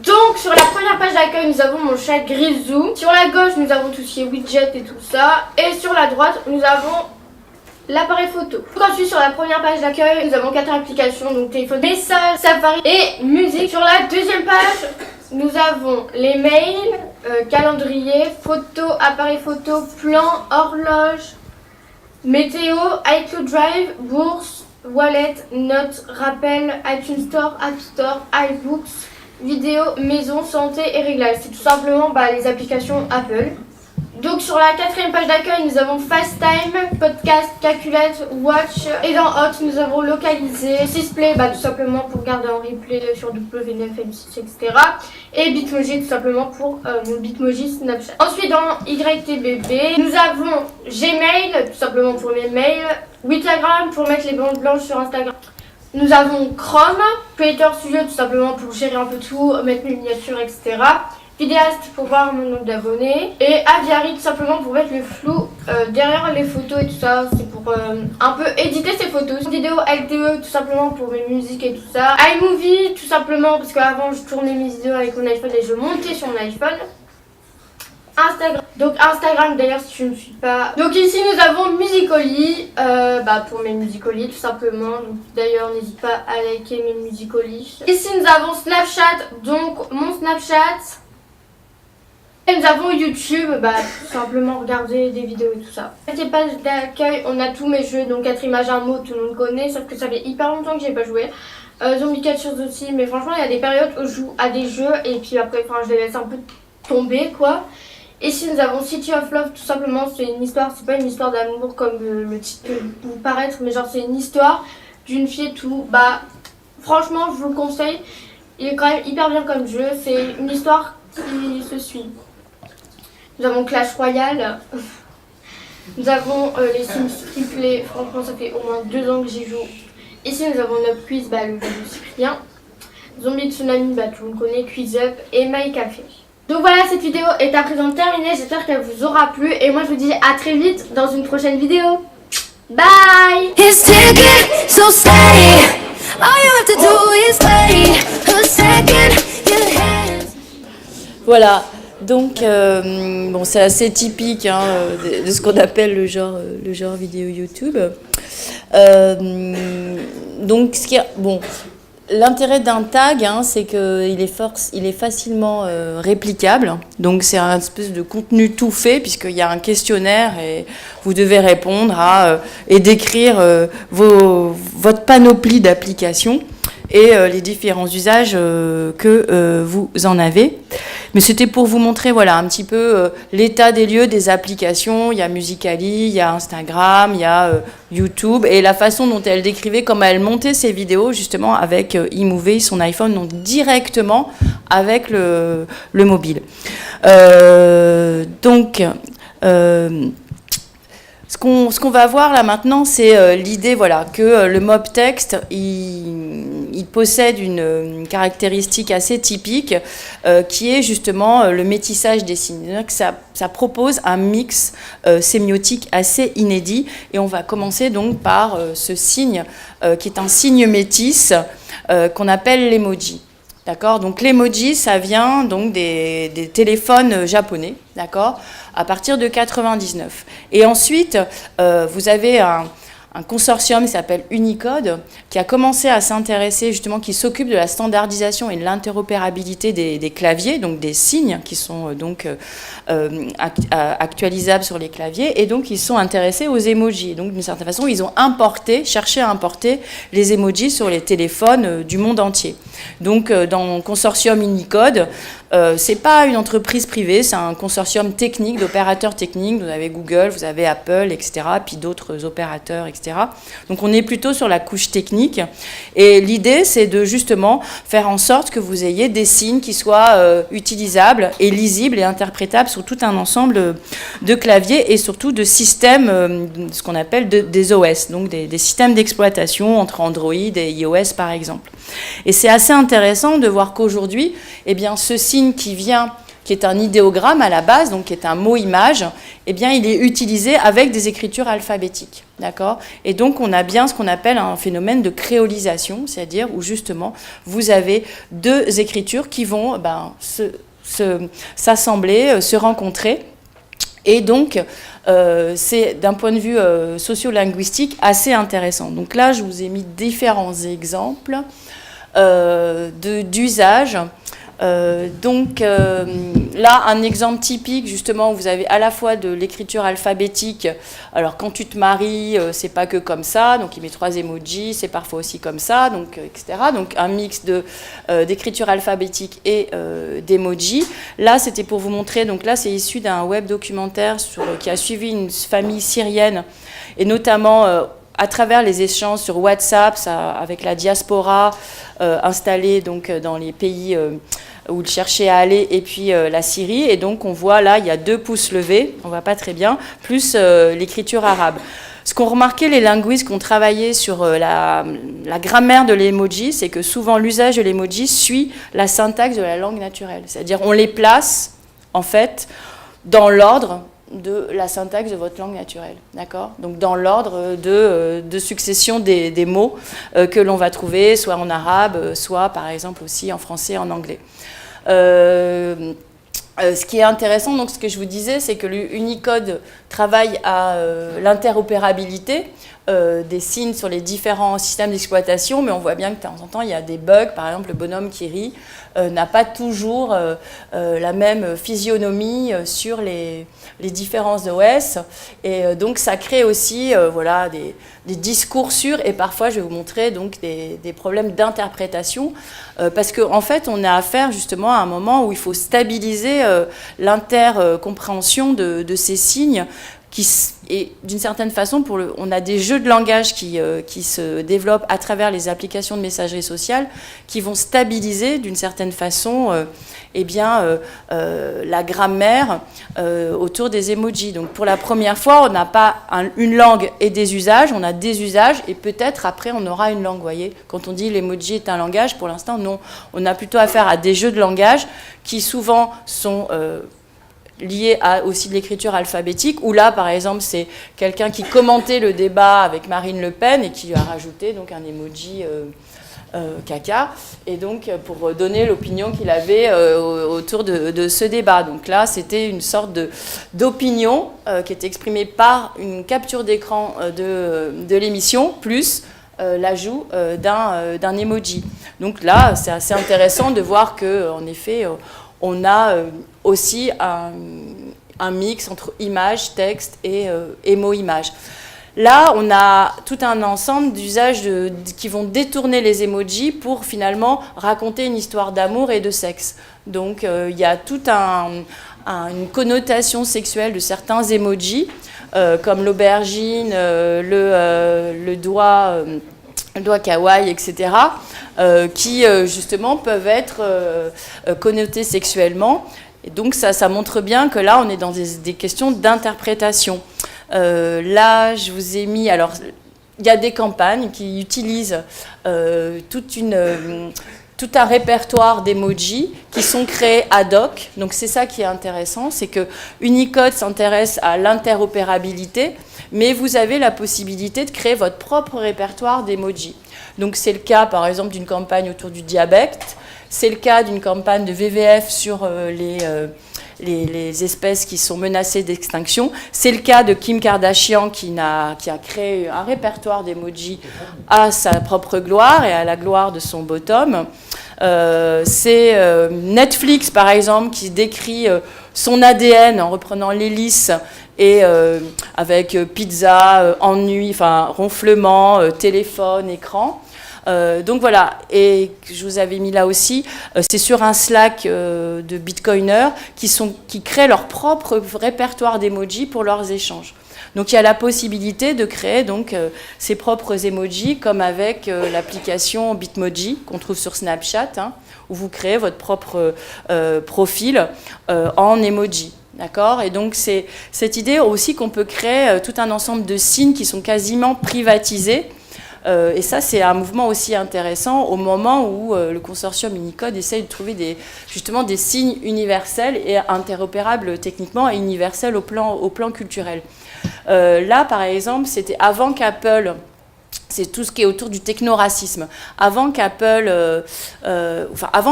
Donc sur la première page d'accueil, nous avons mon chat Grisou. Sur la gauche, nous avons tout ce qui est widget et tout ça. Et sur la droite, nous avons l'appareil photo. Quand je suis sur la première page d'accueil, nous avons 4 applications, donc téléphone, messages, Safari et musique. Sur la deuxième page, nous avons les mails, calendrier, photo, appareil photo, plan, horloge, météo, iCloud Drive, bourse, wallet, notes, rappel, iTunes Store, App Store, iBooks, vidéo, maison, santé et réglages. C'est tout simplement les applications Apple. Donc sur la quatrième page d'accueil, nous avons FaceTime, podcast, calculette, watch. Et dans Hot, nous avons localisé, Sysplay, tout simplement pour garder en replay sur W9, M6, etc. Et Bitmoji, tout simplement pour mon Bitmoji Snapchat. Ensuite, dans YTBB, nous avons Gmail, tout simplement pour mes mails. Instagram, pour mettre les bandes blanches sur Instagram. Nous avons Chrome, Creator Studio, tout simplement pour gérer un peu tout, mettre mes miniatures, etc. Vidéaste pour voir mon nombre d'abonnés. Et Aviary tout simplement pour mettre le flou derrière les photos et tout ça. C'est pour un peu éditer ces photos. Vidéo LTE tout simplement pour mes musiques et tout ça. iMovie tout simplement parce qu'avant je tournais mes vidéos avec mon iPhone et je montais sur mon iPhone. Instagram. Donc Instagram d'ailleurs si tu ne me suis pas. Donc ici nous avons Musical.ly pour mes Musical.ly tout simplement. D'ailleurs n'hésite pas à liker mes Musical.ly. Ici nous avons Snapchat, donc mon Snapchat. Et nous avons YouTube, tout simplement regarder des vidéos et tout ça. Cette page d'accueil, on a tous mes jeux, donc 4 images, un mot, tout le monde connaît, sauf que ça fait hyper longtemps que j'ai pas joué. Zombie Catchers aussi, mais franchement il y a des périodes où je joue à des jeux et puis après je les laisse un peu tomber quoi. Ici nous avons City of Love, tout simplement c'est une histoire, c'est pas une histoire d'amour comme le titre peut vous paraître, mais genre c'est une histoire d'une fille et tout. Franchement je vous le conseille, il est quand même hyper bien comme jeu, c'est une histoire qui se suit. Nous avons Clash Royale, nous avons les Sims Replay, franchement ça fait au moins 2 ans que j'y joue. Ici nous avons Up Quiz, le jeu de Cyprien. Zombie Tsunami, tout le monde connaît, Quiz Up et My Café. Donc voilà, cette vidéo est à présent terminée, j'espère qu'elle vous aura plu et moi je vous dis à très vite dans une prochaine vidéo. Bye! Voilà, donc c'est assez typique de ce qu'on appelle le genre vidéo YouTube. Donc l'intérêt d'un tag, c'est qu'il est facilement réplicable. Donc c'est un espèce de contenu tout fait puisqu'il y a un questionnaire et vous devez répondre et décrire votre panoplie d'applications et les différents usages que vous en avez. Mais c'était pour vous montrer un petit peu l'état des lieux des applications. Il y a Musical.ly, il y a Instagram, il y a YouTube et la façon dont elle décrivait comment elle montait ses vidéos justement avec iMovie, son iPhone, donc directement avec le mobile. Ce qu'on va voir là maintenant, c'est l'idée que le mob text, il possède une caractéristique assez typique qui est justement le métissage des signes. Donc ça propose un mix sémiotique assez inédit et on va commencer donc par ce signe qui est un signe métis qu'on appelle l'emoji. D'accord ? Donc l'emoji, ça vient donc des téléphones japonais, d'accord ? À partir de 99. Et ensuite, vous avez consortium qui s'appelle Unicode, qui a commencé à s'intéresser justement, qui s'occupe de la standardisation et de l'interopérabilité des claviers, donc des signes qui sont donc actualisables sur les claviers, et donc ils sont intéressés aux emojis. Donc d'une certaine façon, ils ont cherché à importer les emojis sur les téléphones du monde entier. Donc dans le consortium Unicode, c'est pas une entreprise privée, c'est un consortium technique, d'opérateurs techniques. Vous avez Google, vous avez Apple, etc., puis d'autres opérateurs, etc. Donc on est plutôt sur la couche technique. Et l'idée, c'est de justement faire en sorte que vous ayez des signes qui soient utilisables et lisibles et interprétables sur tout un ensemble de claviers et surtout de systèmes, ce qu'on appelle des OS, donc des systèmes d'exploitation entre Android et iOS par exemple. Et c'est assez intéressant de voir qu'aujourd'hui, eh bien, ce signe qui est un idéogramme à la base, donc qui est un mot-image, eh bien, il est utilisé avec des écritures alphabétiques. D'accord ? Et donc, on a bien ce qu'on appelle un phénomène de créolisation, c'est-à-dire où justement, vous avez deux écritures qui vont s'assembler, se rencontrer. Et donc, c'est d'un point de vue sociolinguistique assez intéressant. Donc là, je vous ai mis différents exemples d'usage. Là, un exemple typique, justement, où vous avez à la fois de l'écriture alphabétique. Alors, quand tu te maries, c'est pas que comme ça, donc il met 3 emojis, c'est parfois aussi comme ça, donc, etc. Donc, un mix d'écriture alphabétique et d'emojis. Là, c'était pour vous montrer, donc là, c'est issu d'un web documentaire qui a suivi une famille syrienne, et notamment à travers les échanges sur WhatsApp avec la diaspora installée donc, dans les pays où il cherchait à aller, et puis la Syrie. Et donc, on voit là, il y a 2 pouces levés, on ne voit pas très bien, plus l'écriture arabe. Ce qu'ont remarqué les linguistes qui ont travaillé sur la grammaire de l'emoji, c'est que souvent, l'usage de l'emoji suit la syntaxe de la langue naturelle. C'est-à-dire, on les place, en fait, dans l'ordre de la syntaxe de votre langue naturelle, d'accord ? Donc dans l'ordre de succession des mots que l'on va trouver, soit en arabe, soit par exemple aussi en français, en anglais. Ce qui est intéressant, donc ce que je vous disais, c'est que l'Unicode travaille à l'interopérabilité des signes sur les différents systèmes d'exploitation, mais on voit bien que de temps en temps, il y a des bugs. Par exemple, le bonhomme qui rit n'a pas toujours la même physionomie sur les différents OS. Et donc, ça crée aussi voilà, des discours sûrs, et parfois, je vais vous montrer donc, des problèmes d'interprétation, parce qu'en fait, on a affaire justement à un moment où il faut stabiliser l'intercompréhension de ces signes, et d'une certaine façon, on a des jeux de langage qui se développent à travers les applications de messagerie sociale qui vont stabiliser d'une certaine façon la grammaire autour des emojis. Donc pour la première fois, on n'a pas une langue et des usages, on a des usages et peut-être après on aura une langue. Vous voyez, quand on dit l'emoji est un langage, pour l'instant non. On a plutôt affaire à des jeux de langage qui souvent sont lié à aussi de l'écriture alphabétique, où là, par exemple, c'est quelqu'un qui commentait le débat avec Marine Le Pen et qui lui a rajouté donc, un emoji caca, et donc pour donner l'opinion qu'il avait autour de ce débat. Donc là, c'était une sorte d'opinion qui était exprimée par une capture d'écran de l'émission, plus l'ajout d'un emoji. Donc là, c'est assez intéressant de voir qu'en effet, on a aussi un mix entre image, texte et mot-image. Là, on a tout un ensemble d'usages qui vont détourner les emojis pour finalement raconter une histoire d'amour et de sexe. Donc, il y a toute une connotation sexuelle de certains emojis, comme l'aubergine, le doigt kawaii, etc., qui justement peuvent être connotés sexuellement. Et donc ça montre bien que là, on est dans des questions d'interprétation. Là, je vous ai mis... Alors, il y a des campagnes qui utilisent tout un répertoire d'emojis qui sont créés ad hoc. Donc c'est ça qui est intéressant, c'est que Unicode s'intéresse à l'interopérabilité, mais vous avez la possibilité de créer votre propre répertoire d'emojis. Donc c'est le cas par exemple d'une campagne autour du diabète, c'est le cas d'une campagne de VVF sur les espèces qui sont menacées d'extinction. C'est le cas de Kim Kardashian qui a créé un répertoire d'emoji à sa propre gloire et à la gloire de son bottom. C'est Netflix, par exemple, qui décrit son ADN en reprenant l'hélice et avec pizza, ennui, enfin ronflement, téléphone, écran. Donc voilà, et je vous avais mis là aussi, c'est sur un Slack de Bitcoiners qui créent leur propre répertoire d'emojis pour leurs échanges. Donc il y a la possibilité de créer donc ses propres emojis, comme avec l'application Bitmoji qu'on trouve sur Snapchat, hein, où vous créez votre propre profil en emoji. D'accord ? Et donc c'est cette idée aussi qu'on peut créer tout un ensemble de signes qui sont quasiment privatisés. Et ça, c'est un mouvement aussi intéressant au moment où le consortium Unicode essaye de trouver justement des signes universels et interopérables techniquement et universels au plan culturel. Là, par exemple, c'était avant qu'Apple... C'est tout ce qui est autour du technoracisme. Avant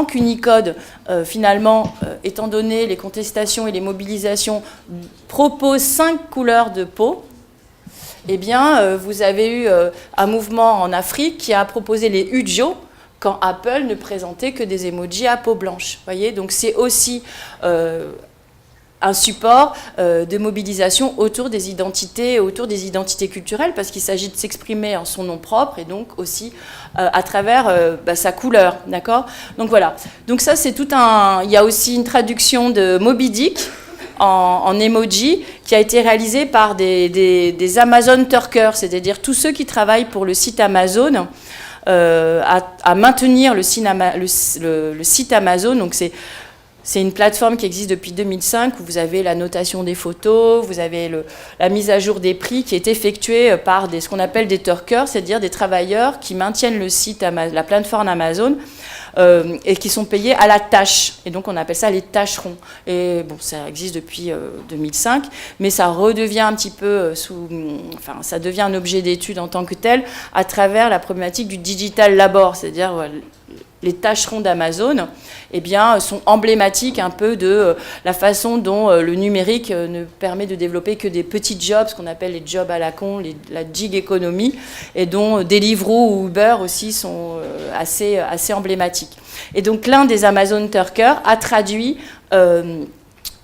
qu'Unicode, finalement, étant donné les contestations et les mobilisations, propose 5 couleurs de peau, eh bien, vous avez eu un mouvement en Afrique qui a proposé les Ujo quand Apple ne présentait que des emojis à peau blanche. Voyez, donc c'est aussi un support de mobilisation autour des identités culturelles, parce qu'il s'agit de s'exprimer en son nom propre et donc aussi à travers sa couleur, d'accord ? Donc voilà. Donc ça, c'est tout un... Il y a aussi une traduction de Moby Dick en emoji qui a été réalisée par des Amazon Turkers, c'est-à-dire tous ceux qui travaillent pour le site Amazon à maintenir le site Amazon. Donc c'est une plateforme qui existe depuis 2005 où vous avez la notation des photos, vous avez la mise à jour des prix qui est effectuée par ce qu'on appelle des Turkers, c'est-à-dire des travailleurs qui maintiennent le site, la plateforme Amazon et qui sont payés à la tâche. Et donc on appelle ça les tâcherons. Et bon, ça existe depuis 2005, mais ça redevient un petit peu ça devient un objet d'étude en tant que tel à travers la problématique du digital labor, c'est-à-dire les tâcherons d'Amazon, eh bien, sont emblématiques un peu de la façon dont le numérique ne permet de développer que des petits jobs, ce qu'on appelle les jobs à la con, la gig economy, et dont Deliveroo ou Uber aussi sont assez emblématiques. Et donc, l'un des Amazon Turkers a traduit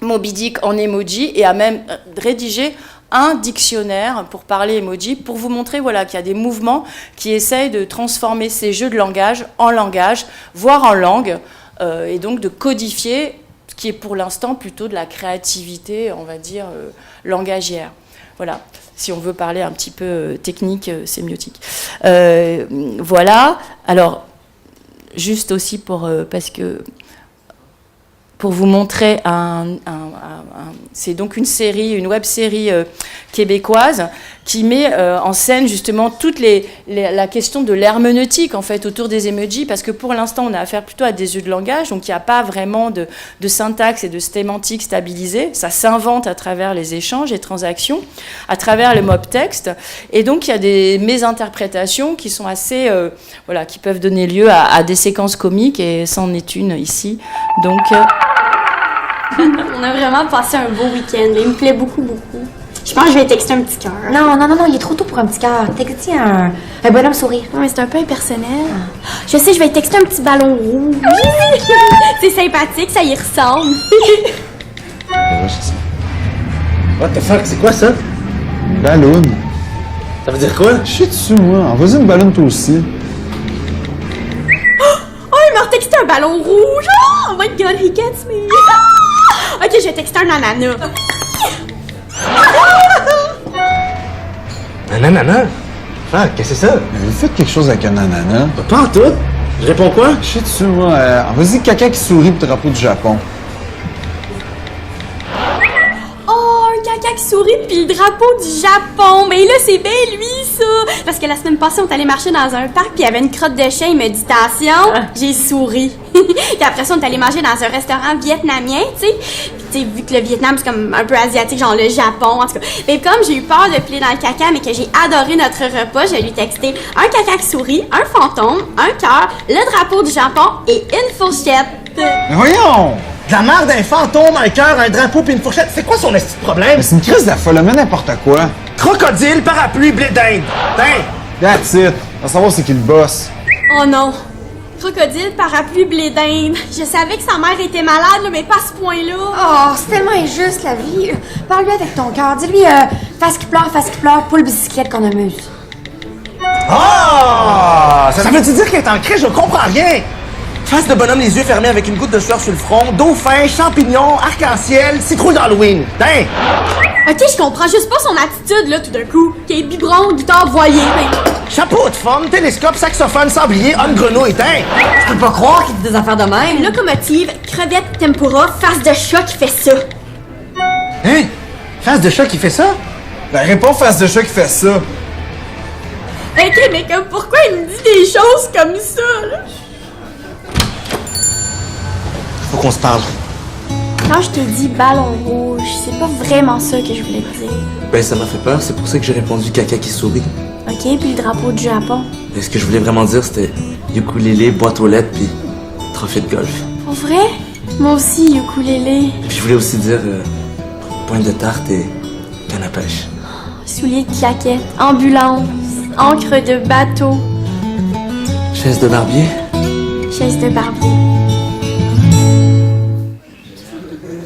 Moby Dick en emoji et a même rédigé un dictionnaire pour parler emoji, pour vous montrer qu'il y a des mouvements qui essayent de transformer ces jeux de langage en langage, voire en langue, et donc de codifier ce qui est pour l'instant plutôt de la créativité, on va dire, langagière. Voilà, si on veut parler un petit peu technique, sémiotique. Voilà, alors, juste aussi pour vous montrer c'est donc une web-série québécoise qui met en scène justement toute la question de l'herméneutique en fait autour des emojis, parce que pour l'instant on a affaire plutôt à des jeux de langage, donc il n'y a pas vraiment de syntaxe et de sémantique stabilisée, ça s'invente à travers les échanges et transactions, à travers le mob text, et donc il y a des mésinterprétations qui sont assez, qui peuvent donner lieu à des séquences comiques, et c'en est une ici, donc... On a vraiment passé un beau week-end. Il me plaît beaucoup, beaucoup. Je pense que je vais texter un petit cœur. Non, il est trop tôt pour un petit cœur. Texte un bonhomme sourire. Non, mais c'est un peu impersonnel. Je sais, je vais texter un petit ballon rouge. C'est sympathique, ça y ressemble. What the fuck, c'est quoi ça? Ballon. Ça veut dire quoi? Je suis dessus, moi. Envoie-y une ballon, toi aussi. Oh, il m'a retexté un ballon rouge. Oh my god, he gets me. Ok, je vais texter un ananas. Un ananas? Ah, qu'est-ce que c'est ça? Avez-vous fait quelque chose avec un ananas? Pas en tout. Je réponds quoi? Je suis dessus, moi. Vas-y, caca qui sourit pour le drapeau du Japon. Oh, un caca qui sourit pis le drapeau du Japon. Mais là, c'est bien lui, ça. Parce que la semaine passée, on est allé marcher dans un parc pis il y avait une crotte de chien, méditation. J'ai souri. Puis après ça, on est allé manger dans un restaurant vietnamien, tu sais. Puis tu sais, vu que le Vietnam, c'est comme un peu asiatique, genre le Japon, en tout cas. Mais comme j'ai eu peur de piler dans le caca, mais que j'ai adoré notre repas, j'ai lui texté un caca qui sourit, un fantôme, un cœur, le drapeau du Japon et une fourchette. Mais voyons! De la merde d'un fantôme, un cœur, un drapeau puis une fourchette. C'est quoi son esti de problème? Mais c'est une crise de la folle, mais n'importe quoi. Crocodile, parapluie, blé d'Inde. Hein? That's it. On va savoir c'est qui le boss. Oh non! Crocodile, parapluie, blé d'Inde. Je savais que sa mère était malade, là, mais pas à ce point-là. Oh, c'est tellement injuste, la vie. Parle-lui avec ton cœur. Dis-lui, face qui pleure, poule bicyclette qu'on amuse. Ah! Ça veut-tu dire qu'elle est en crise? Je comprends rien! Face de bonhomme, les yeux fermés avec une goutte de sueur sur le front, dauphin, champignons, arc-en-ciel, citrouille d'Halloween. Hein? Ok, je comprends juste pas son attitude, là, tout d'un coup. Qui est biberon, guitare, voyer. Chapeau de forme, télescope, saxophone, sablier, homme grenouille, hein? Je peux pas croire qu'il dit des affaires de même. Locomotive, crevette, tempura, face de chat qui fait ça. Hein? Face de chat qui fait ça? Ben, réponds face de chat qui fait ça. Ok, mais comme pourquoi il me dit des choses comme ça, là? Faut qu'on se parle. Quand je t'ai dit ballon rouge, c'est pas vraiment ça que je voulais te dire. Ben ça m'a fait peur, c'est pour ça que j'ai répondu caca qui sourit. Ok, puis le drapeau du Japon. Mais ce que je voulais vraiment dire c'était ukulélé, boîte aux lettres puis trophée de golf. Pour vrai? Moi aussi, ukulélé. Puis je voulais aussi dire pointe de tarte et canne à pêche. Souliers de claquettes, ambulance, encre de bateau, Chaise de barbier. chaise de barbier.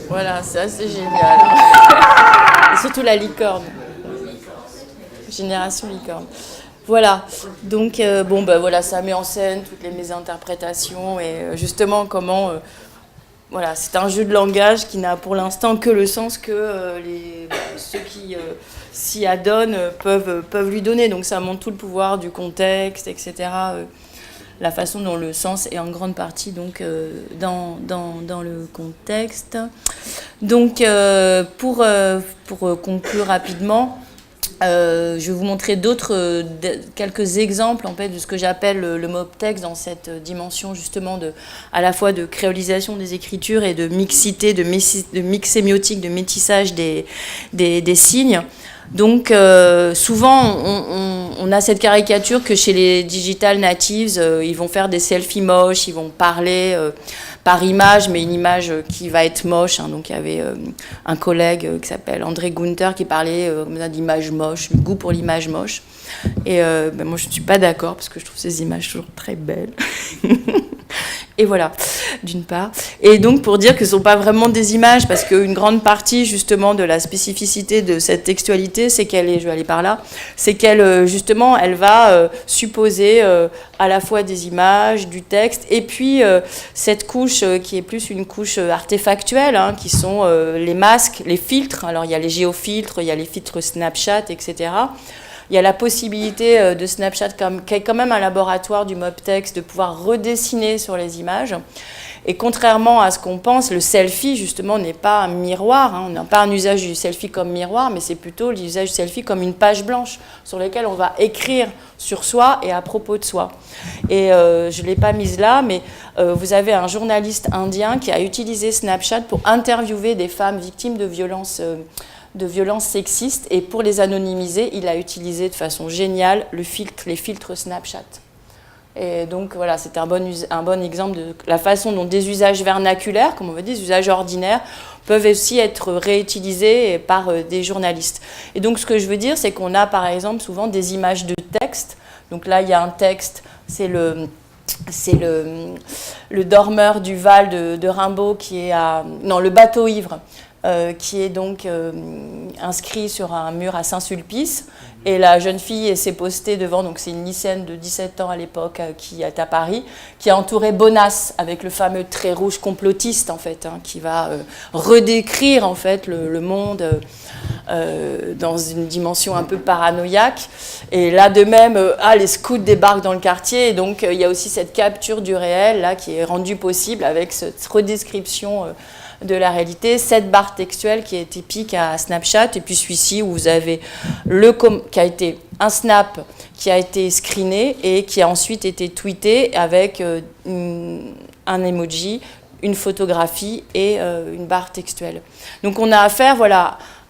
Voilà, c'est assez génial. Et surtout la licorne. Génération licorne. Voilà, donc voilà, ça met en scène toutes les mésinterprétations et justement comment, voilà, c'est un jeu de langage qui n'a pour l'instant que le sens que ceux qui s'y adonnent peuvent lui donner. Donc ça montre tout le pouvoir du contexte, etc. La façon dont le sens est en grande partie donc dans le contexte. Donc pour conclure rapidement, je vais vous montrer quelques exemples en fait de ce que j'appelle le moptext dans cette dimension justement à la fois de créolisation des écritures et de mixité, de mixémiotique, de métissage des signes. Donc souvent on a cette caricature que chez les digital natives, ils vont faire des selfies moches, ils vont parler par image, mais une image qui va être moche. Hein. Donc il y avait un collègue qui s'appelle André Gunther qui parlait d'image moche, du goût pour l'image moche. Et moi je ne suis pas d'accord parce que je trouve ces images toujours très belles. Et voilà, d'une part. Et donc pour dire que ce ne sont pas vraiment des images, parce qu'une grande partie justement de la spécificité de cette textualité, c'est qu'elle est, je vais aller par là, c'est qu'elle justement, elle va supposer à la fois des images, du texte, et puis cette couche qui est plus une couche artefactuelle, hein, qui sont les masques, les filtres. Alors il y a les géofiltres, il y a les filtres Snapchat, etc. Il y a la possibilité de Snapchat, qui est quand même un laboratoire du moptext, de pouvoir redessiner sur les images. Et contrairement à ce qu'on pense, le selfie, justement, n'est pas un miroir. Hein. On n'a pas un usage du selfie comme miroir, mais c'est plutôt l'usage du selfie comme une page blanche sur laquelle on va écrire sur soi et à propos de soi. Et je ne l'ai pas mise là, mais vous avez un journaliste indien qui a utilisé Snapchat pour interviewer des femmes victimes de violences sexistes, et pour les anonymiser, il a utilisé de façon géniale les filtres Snapchat. Et donc voilà, c'est un bon exemple de la façon dont des usages vernaculaires, comme on veut dire, des usages ordinaires, peuvent aussi être réutilisés par des journalistes. Et donc ce que je veux dire, c'est qu'on a par exemple souvent des images de texte. Donc là, il y a un texte, c'est le dormeur du Val de Rimbaud qui est le bateau ivre, qui est donc inscrit sur un mur à Saint-Sulpice. Et la jeune fille s'est postée devant, donc c'est une lycéenne de 17 ans à l'époque qui est à Paris, qui a entouré Bonas avec le fameux trait rouge complotiste en fait, hein, qui va redécrire en fait le monde dans une dimension un peu paranoïaque. Et là de même, les scouts débarquent dans le quartier, et donc il y a aussi cette capture du réel là qui est rendue possible avec cette redescription de la réalité, cette barre textuelle qui est typique à Snapchat, et puis celui-ci où vous avez qui a été un snap qui a été screené et qui a ensuite été tweeté avec un emoji, une photographie et une barre textuelle. Donc on a affaire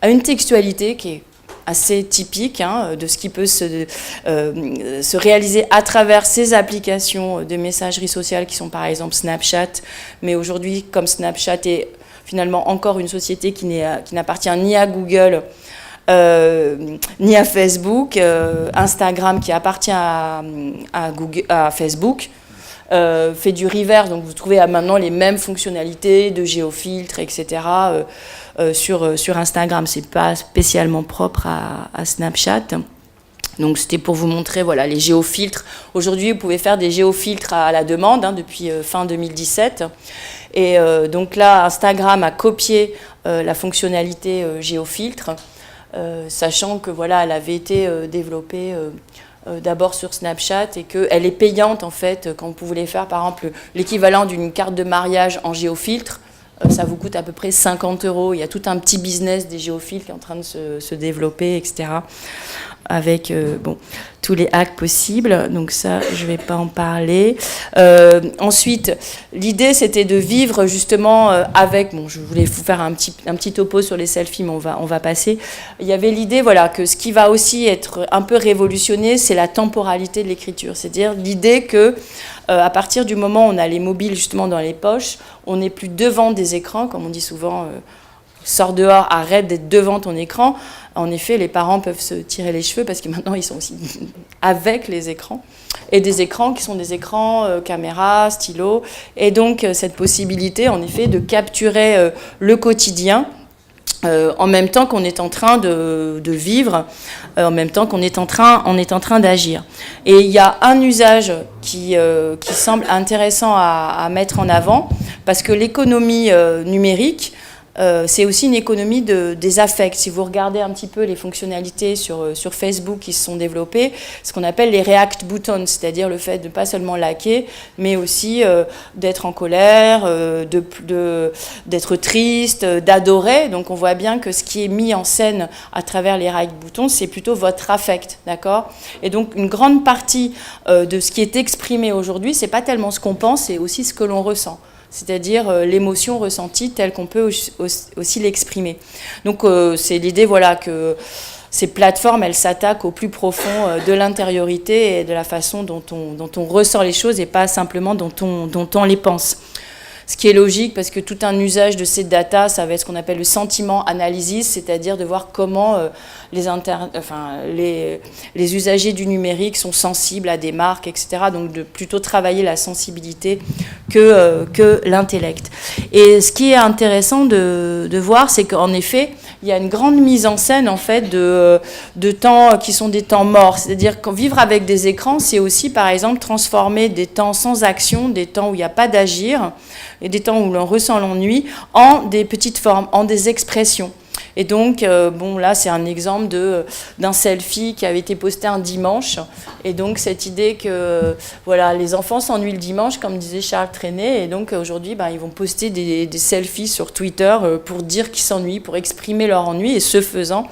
à une textualité qui est assez typique de ce qui peut se réaliser à travers ces applications de messagerie sociale qui sont par exemple Snapchat, mais aujourd'hui, comme Snapchat est finalement encore une société qui n'appartient ni à Google, ni à Facebook, Instagram qui appartient à Facebook, fait du reverse, donc vous trouvez maintenant les mêmes fonctionnalités de géofiltre, etc. Sur Instagram, c'est pas spécialement propre à Snapchat. Donc c'était pour vous montrer voilà, les géofiltres. Aujourd'hui, vous pouvez faire des géofiltres à la demande depuis fin 2017. Et donc là, Instagram a copié la fonctionnalité géofiltre, sachant que voilà, elle avait été développée d'abord sur Snapchat et qu'elle est payante en fait quand vous voulez faire par exemple l'équivalent d'une carte de mariage en géofiltre. Ça vous coûte à peu près 50 €. Il y a tout un petit business des géofiltres qui est en train de se développer, etc. Avec tous les hacks possibles. Donc ça, je ne vais pas en parler. Ensuite, l'idée, c'était de vivre justement avec... Bon, je voulais vous faire un petit topo sur les selfies, mais on va passer. Il y avait l'idée voilà, que ce qui va aussi être un peu révolutionné, c'est la temporalité de l'écriture. C'est-à-dire l'idée que à partir du moment où on a les mobiles justement dans les poches, on n'est plus devant des écrans, comme on dit souvent, sors dehors, arrête d'être devant ton écran. En effet, les parents peuvent se tirer les cheveux parce que maintenant, ils sont aussi avec les écrans. Et des écrans qui sont des écrans caméra, stylo. Et donc, cette possibilité, en effet, de capturer le quotidien en même temps qu'on est en train de vivre, en même temps qu'on est en train d'agir. Et il y a un usage qui semble intéressant à mettre en avant, parce que l'économie numérique, c'est aussi une économie des affects. Si vous regardez un petit peu les fonctionnalités sur Facebook qui se sont développées, ce qu'on appelle les react buttons, c'est-à-dire le fait de pas seulement liker, mais aussi d'être en colère, d'être triste, d'adorer. Donc on voit bien que ce qui est mis en scène à travers les react buttons, c'est plutôt votre affect, d'accord ? Et donc une grande partie de ce qui est exprimé aujourd'hui, c'est pas tellement ce qu'on pense, c'est aussi ce que l'on ressent. C'est-à-dire l'émotion ressentie telle qu'on peut aussi l'exprimer. Donc c'est l'idée voilà, que ces plateformes, elles s'attaquent au plus profond de l'intériorité et de la façon dont on ressent les choses et pas simplement dont on les pense. Ce qui est logique parce que tout un usage de ces data, ça va être ce qu'on appelle le sentiment analysis, c'est-à-dire de voir comment les usagers du numérique sont sensibles à des marques, etc. Donc de plutôt travailler la sensibilité que l'intellect. Et ce qui est intéressant de voir, c'est qu'en effet, il y a une grande mise en scène en fait de temps qui sont des temps morts. C'est-à-dire que vivre avec des écrans, c'est aussi par exemple transformer des temps sans action, des temps où il n'y a pas d'agir, et des temps où l'on ressent l'ennui, en des petites formes, en des expressions. Et donc, là, c'est un exemple d'un selfie qui avait été posté un dimanche. Et donc, cette idée que, voilà, les enfants s'ennuient le dimanche, comme disait Charles Trenet. Et donc, aujourd'hui, ils vont poster des selfies sur Twitter pour dire qu'ils s'ennuient, pour exprimer leur ennui. Et ce faisant,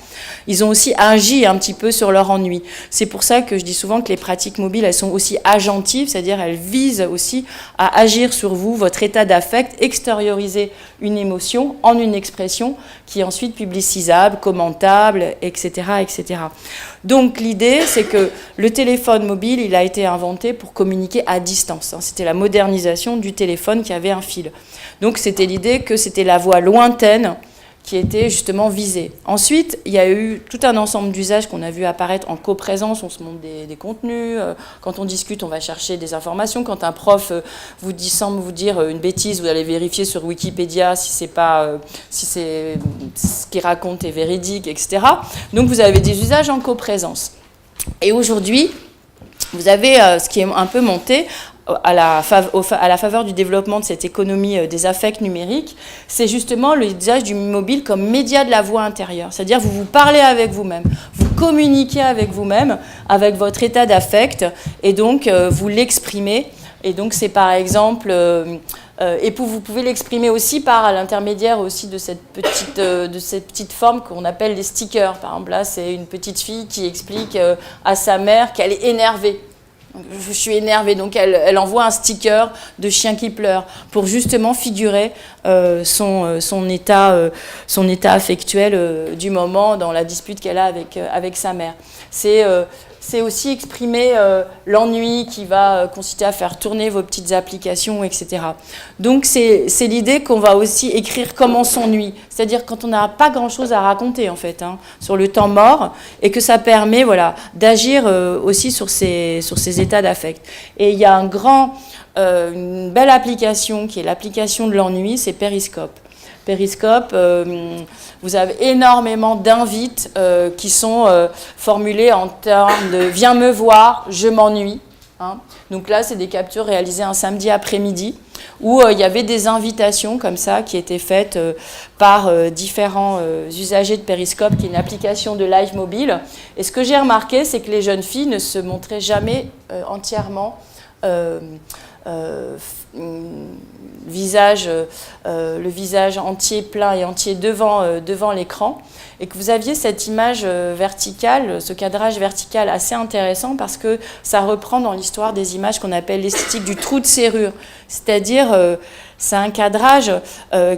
ils ont aussi agi un petit peu sur leur ennui. C'est pour ça que je dis souvent que les pratiques mobiles, elles sont aussi agentives, c'est-à-dire elles visent aussi à agir sur vous, votre état d'affect, extérioriser une émotion en une expression qui est ensuite publicisable, commentable, etc., etc. Donc l'idée, c'est que le téléphone mobile, il a été inventé pour communiquer à distance. C'était la modernisation du téléphone qui avait un fil. Donc c'était l'idée que c'était la voix lointaine qui était justement visée. Ensuite, il y a eu tout un ensemble d'usages qu'on a vu apparaître en coprésence. On se montre des contenus. Quand on discute, on va chercher des informations. Quand un prof semble vous dire une bêtise, vous allez vérifier sur Wikipédia si ce qu'il raconte est véridique, etc. Donc vous avez des usages en coprésence. Et aujourd'hui, vous avez ce qui est un peu monté à la faveur du développement de cette économie des affects numériques, c'est justement l'usage du mobile comme média de la voix intérieure. C'est-à-dire vous parlez avec vous-même, vous communiquez avec vous-même, avec votre état d'affect, et donc vous l'exprimez. Et donc c'est par exemple... et vous pouvez l'exprimer aussi par l'intermédiaire aussi de cette petite forme qu'on appelle les stickers. Par exemple, là, c'est une petite fille qui explique à sa mère qu'elle est énervée. Je suis énervée, donc elle envoie un sticker de chien qui pleure pour justement figurer son état affectuel du moment dans la dispute qu'elle a avec sa mère. C'est aussi exprimer l'ennui qui va consister à faire tourner vos petites applications, etc. Donc c'est l'idée qu'on va aussi écrire comment s'ennuie, c'est-à-dire quand on n'a pas grand-chose à raconter en fait, sur le temps mort, et que ça permet d'agir aussi sur ces états d'affect. Et il y a une belle application qui est l'application de l'ennui, c'est Periscope. Periscope, vous avez énormément d'invites qui sont formulés en termes de « viens me voir, je m'ennuie ». Donc là, c'est des captures réalisées un samedi après-midi où il y avait des invitations comme ça qui étaient faites par différents usagers de Periscope, qui est une application de live mobile. Et ce que j'ai remarqué, c'est que les jeunes filles ne se montraient jamais entièrement le visage entier, plein et entier devant l'écran, et que vous aviez cette image verticale, ce cadrage vertical assez intéressant parce que ça reprend dans l'histoire des images qu'on appelle l'esthétique du trou de serrure, c'est-à-dire c'est un cadrage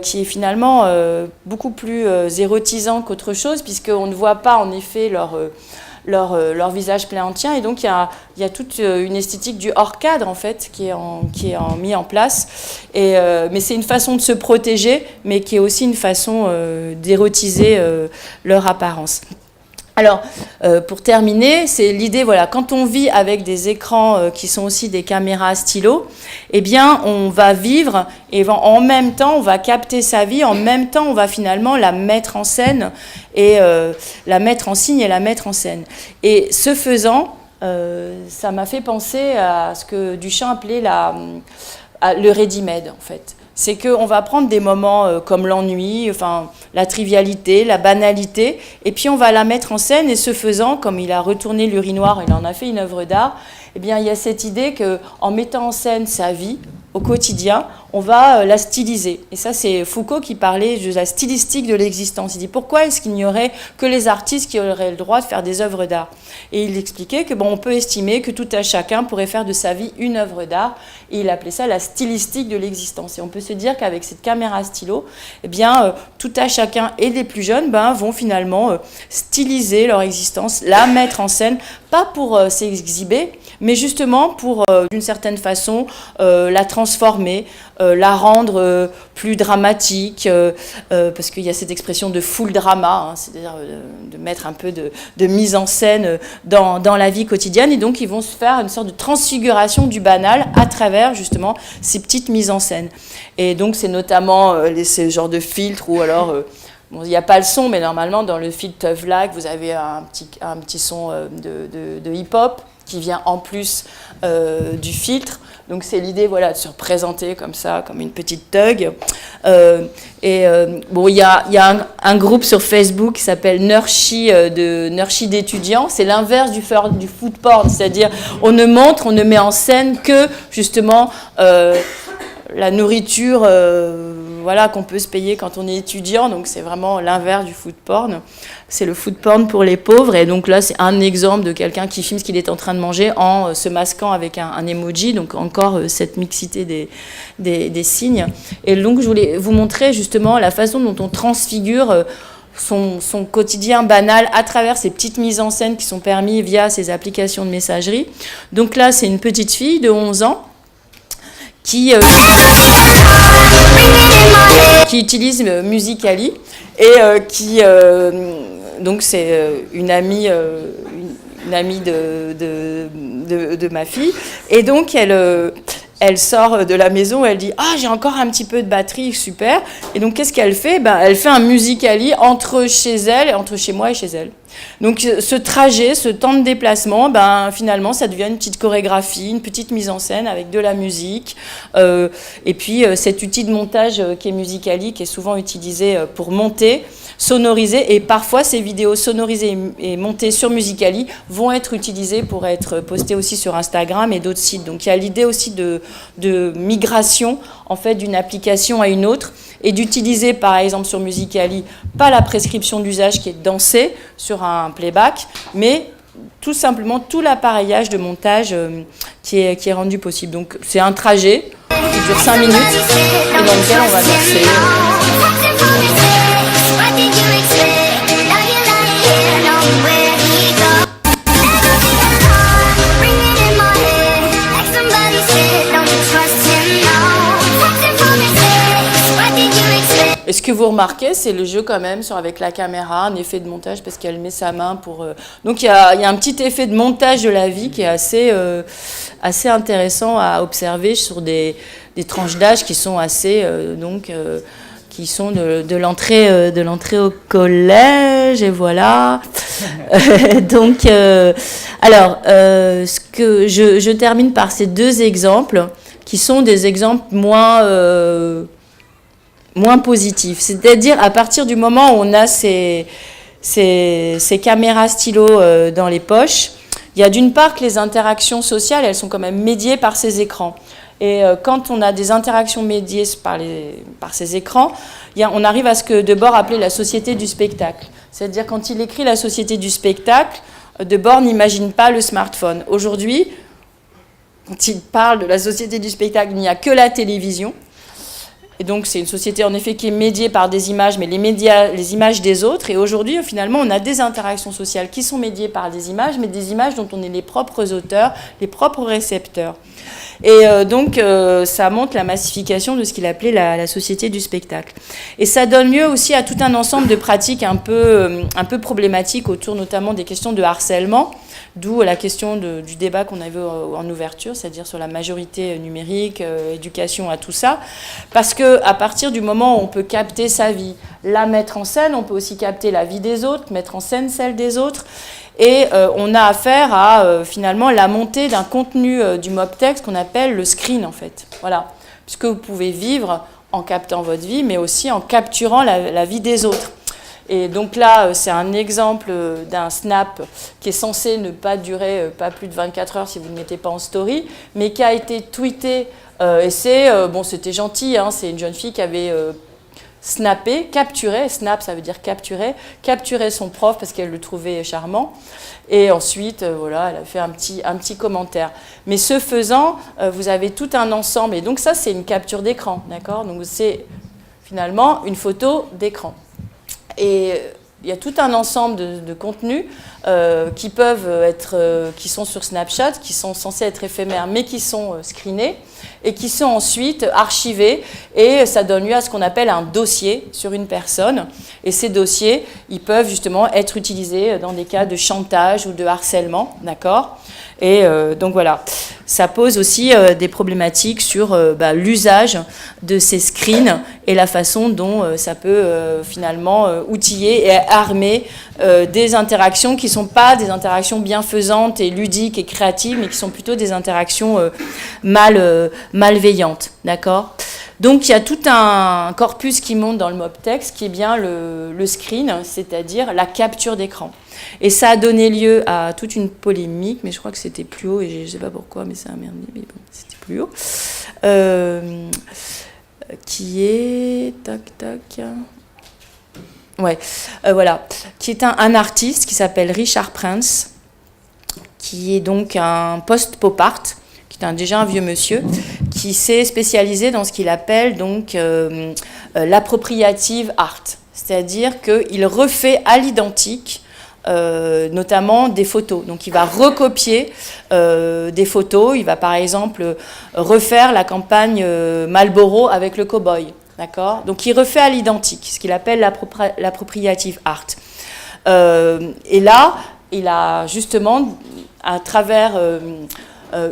qui est finalement beaucoup plus érotisant qu'autre chose, puisqu'on ne voit pas en effet leur visage plein entier, et donc il y a toute une esthétique du hors-cadre en fait qui est mis en place, mais c'est une façon de se protéger, mais qui est aussi une façon d'érotiser leur apparence. Alors, pour terminer, c'est l'idée, quand on vit avec des écrans qui sont aussi des caméras stylo, eh bien, on va vivre et en même temps, on va capter sa vie, en même temps, on va finalement la mettre en scène et la mettre en signe et la mettre en scène. Et ce faisant, ça m'a fait penser à ce que Duchamp appelait le ready-made, en fait. C'est qu'on va prendre des moments comme l'ennui, la trivialité, la banalité, et puis on va la mettre en scène, et ce faisant, comme il a retourné l'urinoir, il en a fait une œuvre d'art, eh bien, il y a cette idée qu'en mettant en scène sa vie, au quotidien, on va la styliser. Et ça, c'est Foucault qui parlait de la stylistique de l'existence. Il dit, pourquoi est-ce qu'il n'y aurait que les artistes qui auraient le droit de faire des œuvres d'art? Et il expliquait que on peut estimer que tout à chacun pourrait faire de sa vie une œuvre d'art, et il appelait ça la stylistique de l'existence. Et on peut se dire qu'avec cette caméra stylo, eh bien, tout à chacun, et les plus jeunes, vont finalement styliser leur existence, la mettre en scène, pas pour s'exhiber, mais justement pour, d'une certaine façon, la transformer, la rendre plus dramatique, parce qu'il y a cette expression de full drama, c'est-à-dire de mettre un peu de mise en scène dans la vie quotidienne, et donc ils vont se faire une sorte de transfiguration du banal à travers justement ces petites mises en scène. Et donc c'est notamment ces genres de filtres, ou alors... il n'y a pas le son, mais normalement, dans le filtre Tough Lag, vous avez un petit son de hip-hop qui vient en plus du filtre. Donc, c'est l'idée de se représenter comme ça, comme une petite thug. Il y a un groupe sur Facebook qui s'appelle Nurshi d'étudiants. C'est l'inverse du food porn, c'est-à-dire on ne met en scène que, justement, la nourriture qu'on peut se payer quand on est étudiant, donc c'est vraiment l'inverse du food porn. C'est le food porn pour les pauvres, et donc là c'est un exemple de quelqu'un qui filme ce qu'il est en train de manger en se masquant avec un emoji, donc encore cette mixité des signes. Et donc je voulais vous montrer justement la façon dont on transfigure son quotidien banal à travers ces petites mises en scène qui sont permises via ces applications de messagerie. Donc là c'est une petite fille de 11 ans qui utilise Musical.ly, et donc c'est une amie de ma fille, et donc elle sort de la maison, elle dit « Ah, j'ai encore un petit peu de batterie, super !» Et donc, qu'est-ce qu'elle fait ? Elle fait un Musical.ly entre chez moi et chez elle. Donc, ce trajet, ce temps de déplacement, finalement, ça devient une petite chorégraphie, une petite mise en scène avec de la musique. Et puis, cet outil de montage qui est Musical.ly, qui est souvent utilisé pour monter, sonoriser, et parfois, ces vidéos sonorisées et montées sur Musical.ly vont être utilisées pour être postées aussi sur Instagram et d'autres sites. Donc, il y a l'idée aussi de migration, en fait, d'une application à une autre, et d'utiliser, par exemple, sur Musical.ly, pas la prescription d'usage qui est de danser sur un playback, mais tout simplement tout l'appareillage de montage qui est rendu possible. Donc c'est un trajet qui dure 5 minutes et dans lequel on va danser. Et ce que vous remarquez, c'est le jeu quand même avec la caméra, un effet de montage parce qu'elle met sa main pour... Donc il y a un petit effet de montage de la vie qui est assez intéressant à observer sur des tranches d'âge qui sont assez... qui sont de l'entrée au collège, et voilà. Donc, alors, ce que je termine par ces 2 exemples, qui sont des exemples moins positifs. C'est-à-dire, à partir du moment où on a ces caméras stylo dans les poches, il y a d'une part que les interactions sociales, elles sont quand même médiées par ces écrans. Et quand on a des interactions médiées par ces écrans, on arrive à ce que Debord appelait la société du spectacle. C'est-à-dire quand il écrit la société du spectacle, Debord n'imagine pas le smartphone. Aujourd'hui, quand il parle de la société du spectacle, il n'y a que la télévision. Et donc c'est une société en effet qui est médiée par des images, mais les images des autres. Et aujourd'hui, finalement, on a des interactions sociales qui sont médiées par des images, mais des images dont on est les propres auteurs, les propres récepteurs. Et donc ça montre la massification de ce qu'il appelait la société du spectacle. Et ça donne lieu aussi à tout un ensemble de pratiques un peu problématiques autour notamment des questions de harcèlement, d'où la question du débat qu'on avait en ouverture, c'est-à-dire sur la majorité numérique, éducation à tout ça. Parce qu'à partir du moment où on peut capter sa vie, la mettre en scène, on peut aussi capter la vie des autres, mettre en scène celle des autres. Et on a affaire à finalement la montée d'un contenu du mobtext qu'on appelle le screen en fait. Voilà. Puisque vous pouvez vivre en captant votre vie, mais aussi en capturant la vie des autres. Et donc là, c'est un exemple d'un snap qui est censé ne pas durer pas plus de 24 heures si vous ne le mettez pas en story, mais qui a été tweeté. Et c'était gentil, hein, c'est une jeune fille qui avait snappé, capturé, snap ça veut dire capturer son prof parce qu'elle le trouvait charmant. Et ensuite, elle a fait un petit commentaire. Mais ce faisant, vous avez tout un ensemble. Et donc ça, c'est une capture d'écran, d'accord ? Donc c'est finalement une photo d'écran. Et il y a tout un ensemble de contenus qui sont sur Snapchat, qui sont censés être éphémères, mais qui sont screenés et qui sont ensuite archivés. Et ça donne lieu à ce qu'on appelle un dossier sur une personne. Et ces dossiers, ils peuvent justement être utilisés dans des cas de chantage ou de harcèlement, d'accord ? Et donc voilà, ça pose aussi des problématiques sur l'usage de ces screens et la façon dont ça peut finalement outiller et armer des interactions qui ne sont pas des interactions bienfaisantes et ludiques et créatives, mais qui sont plutôt des interactions malveillantes, d'accord ? Donc il y a tout un corpus qui monte dans le mobtext qui est bien le screen, c'est-à-dire la capture d'écran. Et ça a donné lieu à toute une polémique, mais je crois que c'était plus haut, et je ne sais pas pourquoi, mais ça a merdé, mais bon, c'était plus haut. Qui est... qui est un artiste qui s'appelle Richard Prince, qui est donc un post-pop art, qui est déjà un vieux monsieur, qui s'est spécialisé dans ce qu'il appelle donc l'appropriative art, c'est-à-dire qu'il refait à l'identique notamment des photos. Donc il va recopier des photos, il va par exemple refaire la campagne Marlboro avec le cow-boy. D'accord ? Donc il refait à l'identique, ce qu'il appelle l'appropriative art. Et là, il a justement, à travers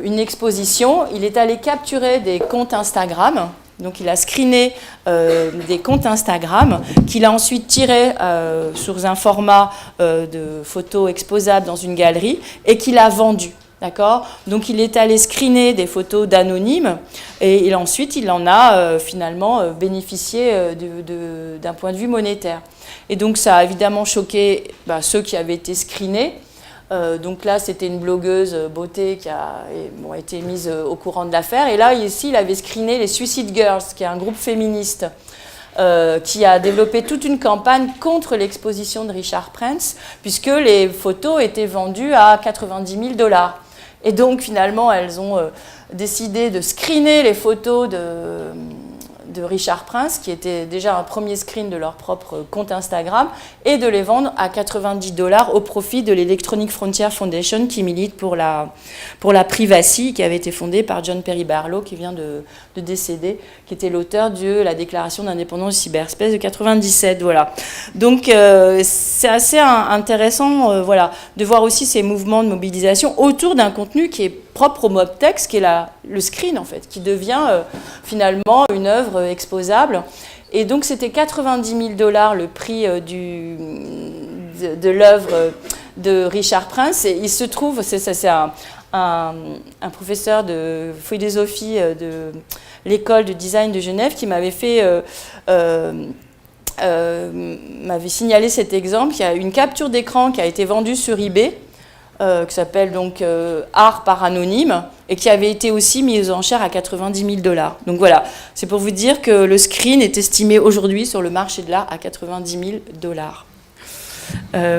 une exposition, il est allé capturer des comptes Instagram. Donc il a screené des comptes Instagram qu'il a ensuite tirés sur un format de photos exposables dans une galerie et qu'il a vendu. D'accord ? Donc il est allé screener des photos d'anonymes et ensuite il en a finalement bénéficié d'un point de vue monétaire. Et donc ça a évidemment choqué ceux qui avaient été screenés. Donc là, c'était une blogueuse beauté qui a été mise au courant de l'affaire. Et là, ici, il avait screené les Suicide Girls, qui est un groupe féministe qui a développé toute une campagne contre l'exposition de Richard Prince, puisque les photos étaient vendues à 90 000 $. Et donc, finalement, elles ont décidé de screener les photos de Richard Prince, qui était déjà un premier screen de leur propre compte Instagram, et de les vendre à 90 $ au profit de l'Electronic Frontier Foundation, qui milite pour la privacy, qui avait été fondée par John Perry Barlow, qui vient de décéder, qui était l'auteur de la Déclaration d'indépendance du cyberspace de 97. Voilà. Donc, c'est assez intéressant voilà, de voir aussi ces mouvements de mobilisation autour d'un contenu qui est propre au Mobtext, qui est le screen, en fait, qui devient finalement une œuvre exposable. Et donc, c'était 90 000 $ le prix de l'œuvre de Richard Prince. Et il se trouve, c'est un professeur de philosophie de l'école de design de Genève qui m'avait m'avait signalé cet exemple. Il y a une capture d'écran qui a été vendue sur eBay, qui s'appelle donc Art par anonyme, et qui avait été aussi mise aux enchères à 90 000 $. Donc voilà, c'est pour vous dire que le screen est estimé aujourd'hui sur le marché de l'art à 90 000 $.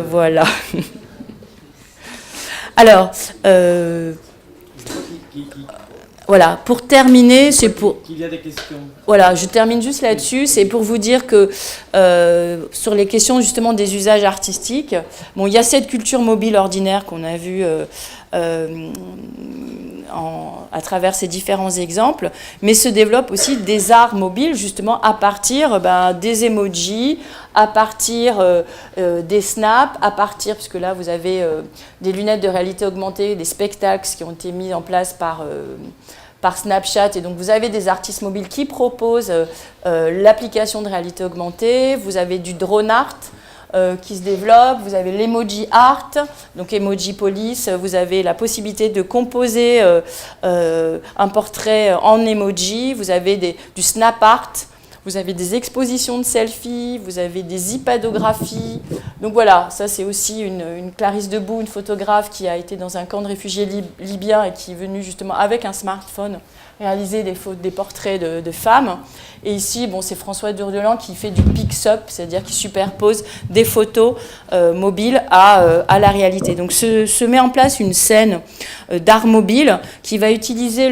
Voilà. Alors, voilà, pour terminer, c'est pour... Il y a des questions. Voilà, je termine juste là-dessus. C'est pour vous dire que sur les questions justement des usages artistiques, bon, il y a cette culture mobile ordinaire qu'on a vue à travers ces différents exemples, mais se développent aussi des arts mobiles justement à partir des emojis, à partir des snaps, à partir, puisque là vous avez des lunettes de réalité augmentée, des spectacles qui ont été mis en place par Snapchat, et donc vous avez des artistes mobiles qui proposent l'application de réalité augmentée, vous avez du drone art qui se développe, vous avez l'emoji art, donc Emoji Police, vous avez la possibilité de composer un portrait en emoji, vous avez du snap art, vous avez des expositions de selfies, vous avez des ipadographies. Donc voilà, ça c'est aussi une Clarisse Debout, une photographe qui a été dans un camp de réfugiés libyens et qui est venue justement avec un smartphone réaliser des portraits de femmes. Et ici, bon, c'est François Durdelan qui fait du pix-up, c'est-à-dire qui superpose des photos mobiles à la réalité. Donc se met en place une scène d'art mobile qui va utiliser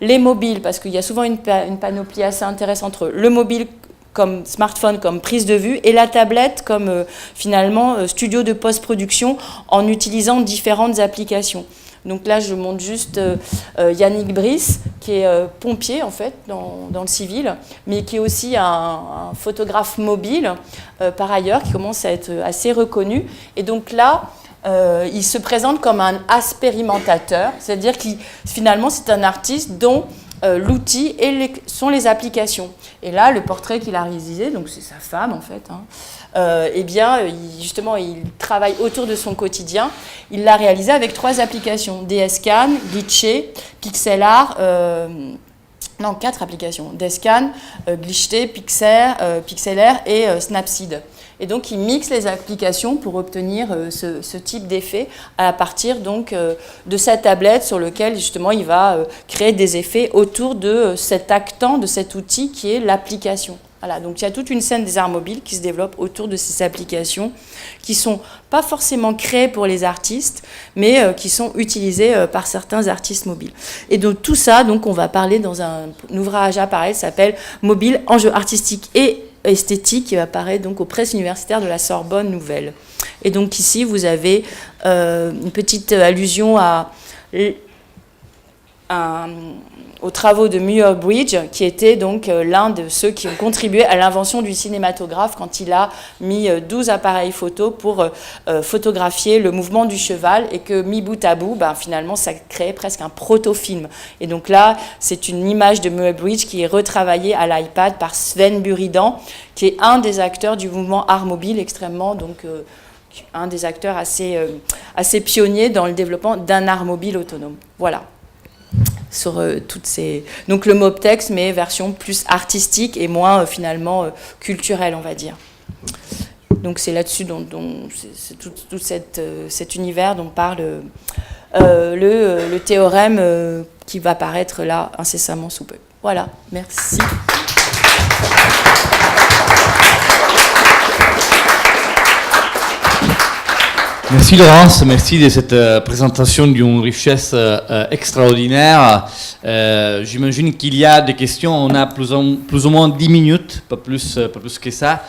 les mobiles, parce qu'il y a souvent une panoplie assez intéressante entre le mobile comme smartphone, comme prise de vue, et la tablette comme finalement studio de post-production en utilisant différentes applications. Donc là, je montre juste Yannick Brice, qui est pompier en fait dans le civil, mais qui est aussi un photographe mobile par ailleurs, qui commence à être assez reconnu. Et donc là, il se présente comme un expérimentateur, c'est-à-dire qu'il finalement c'est un artiste dont l'outil sont les applications. Et là, le portrait qu'il a réalisé, donc c'est sa femme en fait, eh bien, justement, il travaille autour de son quotidien. Il l'a réalisé avec 3 applications, DSCAN, Glitché, Pixelart, 4 applications, DSCAN, Glitché, Pixelart et Snapseed. Et donc, il mixe les applications pour obtenir ce type d'effet à partir donc, de sa tablette sur lequel, justement, il va créer des effets autour de cet actant, de cet outil qui est l'application. Voilà, donc il y a toute une scène des arts mobiles qui se développe autour de ces applications qui ne sont pas forcément créées pour les artistes, mais qui sont utilisées par certains artistes mobiles. Et donc tout ça, donc, on va parler dans un ouvrage à pareil, s'appelle « Mobile, enjeux artistiques et esthétiques » qui va apparaître donc aux presses universitaires de la Sorbonne Nouvelle. Et donc ici, vous avez une petite allusion aux travaux de Murbridge, qui était donc l'un de ceux qui ont contribué à l'invention du cinématographe quand il a mis 12 appareils photo pour photographier le mouvement du cheval, et que mis bout à bout, finalement, ça créait presque un proto-film. Et donc là, c'est une image de Murbridge qui est retravaillée à l'iPad par Sven Buridan, qui est un des acteurs du mouvement art mobile, extrêmement, donc un des acteurs assez pionniers dans le développement d'un art mobile autonome. Voilà. Sur toutes ces... Donc le Mobtext, mais version plus artistique et moins finalement culturelle, on va dire. Donc c'est là-dessus dont c'est tout cet univers dont parle le théorème qui va apparaître là incessamment sous peu. Voilà, merci. Merci Laurence, merci de cette présentation d'une richesse extraordinaire. J'imagine qu'il y a des questions, on a plus ou moins 10 minutes, pas plus que ça.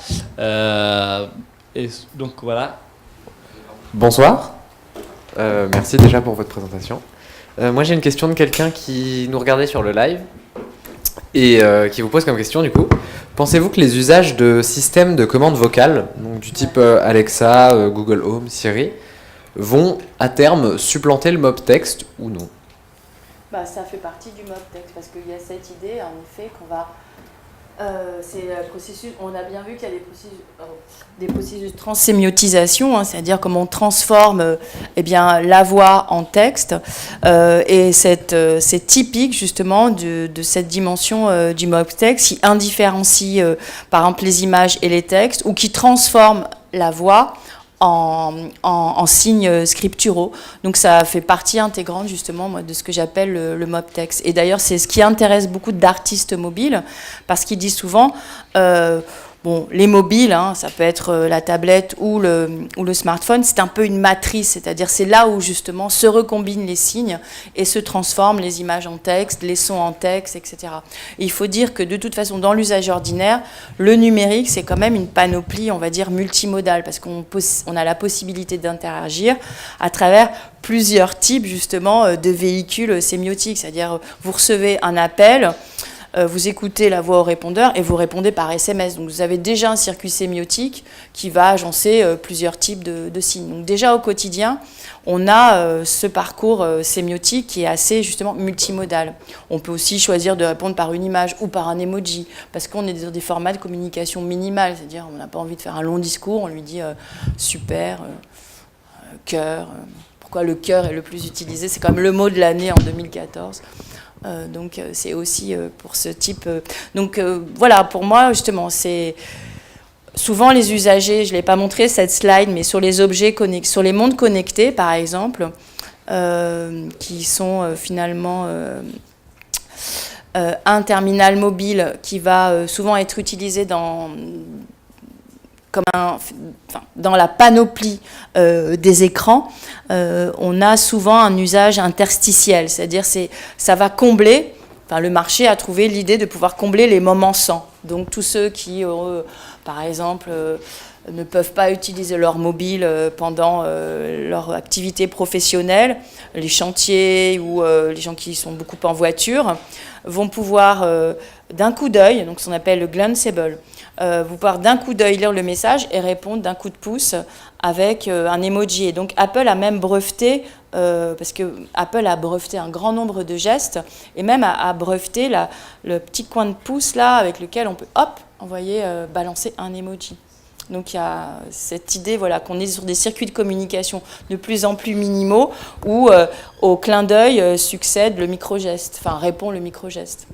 Et donc voilà. Bonsoir, merci déjà pour votre présentation. Moi j'ai une question de quelqu'un qui nous regardait sur le live et qui vous pose comme question du coup. Pensez-vous que les usages de systèmes de commande vocale, donc du type Alexa, Google Home, Siri, vont à terme supplanter le mob text ou non? Ça fait partie du mob text parce qu'il y a cette idée en effet qu'on va... c'est le processus, on a bien vu qu'il y a des processus de transsémiotisation, hein, c'est-à-dire comment on transforme la voix en texte, et c'est typique justement de cette dimension du mob text qui indifférencie par exemple les images et les textes, ou qui transforme la voix en signes scripturaux. Donc ça fait partie intégrante justement moi, de ce que j'appelle le mob text. Et d'ailleurs c'est ce qui intéresse beaucoup d'artistes mobiles, parce qu'ils disent souvent les mobiles, hein, ça peut être la tablette ou le smartphone, c'est un peu une matrice, c'est-à-dire c'est là où justement se recombinent les signes et se transforment les images en texte, les sons en texte, etc. Et il faut dire que de toute façon, dans l'usage ordinaire, le numérique, c'est quand même une panoplie, on va dire, multimodale, parce qu'on a la possibilité d'interagir à travers plusieurs types justement de véhicules sémiotiques, c'est-à-dire vous recevez un appel, vous écoutez la voix au répondeur et vous répondez par SMS. Donc vous avez déjà un circuit sémiotique qui va agencer plusieurs types de signes. Donc déjà au quotidien, on a ce parcours sémiotique qui est assez justement multimodal. On peut aussi choisir de répondre par une image ou par un emoji, parce qu'on est dans des formats de communication minimale, c'est-à-dire on n'a pas envie de faire un long discours, on lui dit super, cœur. Pourquoi le cœur est le plus utilisé? C'est quand même le mot de l'année en 2014. Donc c'est aussi pour ce type. Donc voilà, pour moi justement, c'est souvent les usagers. Je l'ai pas montré cette slide, mais sur les objets connectés, sur les montres connectées par exemple, qui sont finalement un terminal mobile qui va souvent être utilisé dans la panoplie des écrans, on a souvent un usage interstitiel, c'est-à-dire ça va combler, le marché a trouvé l'idée de pouvoir combler les moments sans. Donc tous ceux qui, par exemple, ne peuvent pas utiliser leur mobile pendant leur activité professionnelle, les chantiers ou les gens qui sont beaucoup en voiture, vont pouvoir d'un coup d'œil, donc ce qu'on appelle le glanceable, vous pouvez d'un coup d'œil lire le message et répondre d'un coup de pouce avec un emoji. Et donc Apple a même breveté, parce que Apple a breveté un grand nombre de gestes, et même a breveté le petit coin de pouce là avec lequel on peut envoyer, balancer un emoji. Donc il y a cette idée qu'on est sur des circuits de communication de plus en plus minimaux où au clin d'œil succède le micro-geste, répond le micro-geste.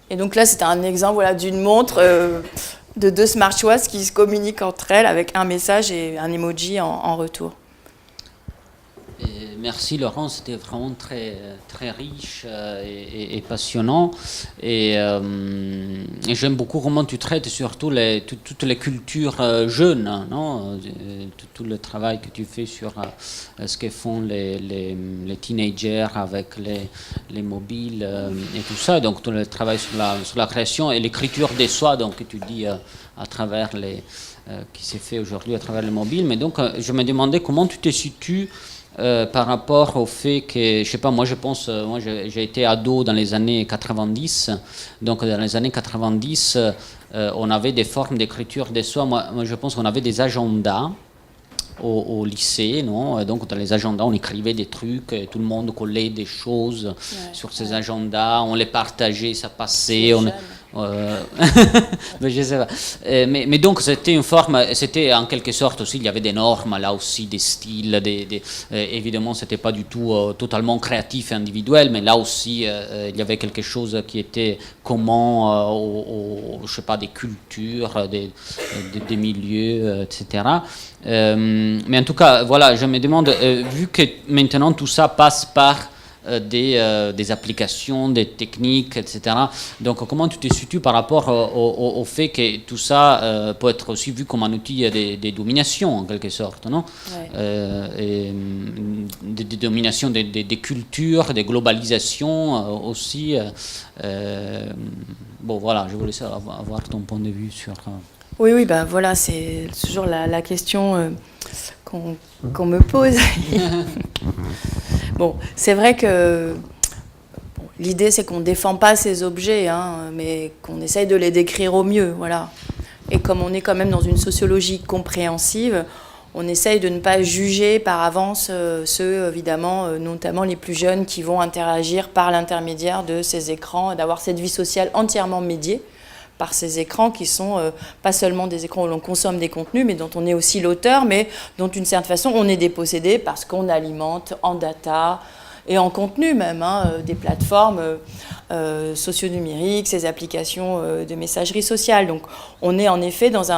Et donc là, c'était un exemple d'une montre de 2 smartwatches qui se communiquent entre elles avec un message et un emoji en retour. Merci Laurent, c'était vraiment très, très riche et passionnant. Et j'aime beaucoup comment tu traites surtout toutes les cultures jeunes, non? Tout le travail que tu fais sur ce que font les teenagers avec les mobiles et tout ça. Donc tout le travail sur la création et l'écriture des soi, donc que tu dis à travers qui s'est fait aujourd'hui à travers les mobiles. Mais donc je me demandais comment tu te situes par rapport au fait que, je sais pas, moi j'ai été ado dans les années 90, donc dans les années 90, on avait des formes d'écriture de soi. Moi je pense qu'on avait des agendas au lycée, non? Donc dans les agendas on écrivait des trucs, tout le monde collait des choses sur ces agendas, on les partageait, ça passait. Mais je sais pas. Mais donc c'était une forme, c'était en quelque sorte aussi, il y avait des normes là aussi, des styles, évidemment c'était pas du tout totalement créatif et individuel, mais là aussi il y avait quelque chose qui était commun je sais pas, des cultures, des milieux, etc. Mais en tout cas, voilà, je me demande, vu que maintenant tout ça passe par des applications, des techniques, etc. Donc comment tu te situes par rapport au fait que tout ça peut être aussi vu comme un outil de domination en quelque sorte, non? Et de domination des cultures, des globalisations aussi. Bon voilà, je voulais avoir ton point de vue sur... Oui, bah voilà, c'est toujours la question qu'on me pose. Bon, c'est vrai que l'idée, c'est qu'on ne défend pas ces objets, hein, mais qu'on essaye de les décrire au mieux, voilà. Et comme on est quand même dans une sociologie compréhensive, on essaye de ne pas juger par avance ceux, évidemment, notamment les plus jeunes, qui vont interagir par l'intermédiaire de ces écrans, d'avoir cette vie sociale entièrement médiée par ces écrans qui sont pas seulement des écrans où l'on consomme des contenus, mais dont on est aussi l'auteur, mais dont d'une certaine façon on est dépossédé parce qu'on alimente en data et en contenu même des plateformes socio-numériques, ces applications de messagerie sociale. Donc on est en effet dans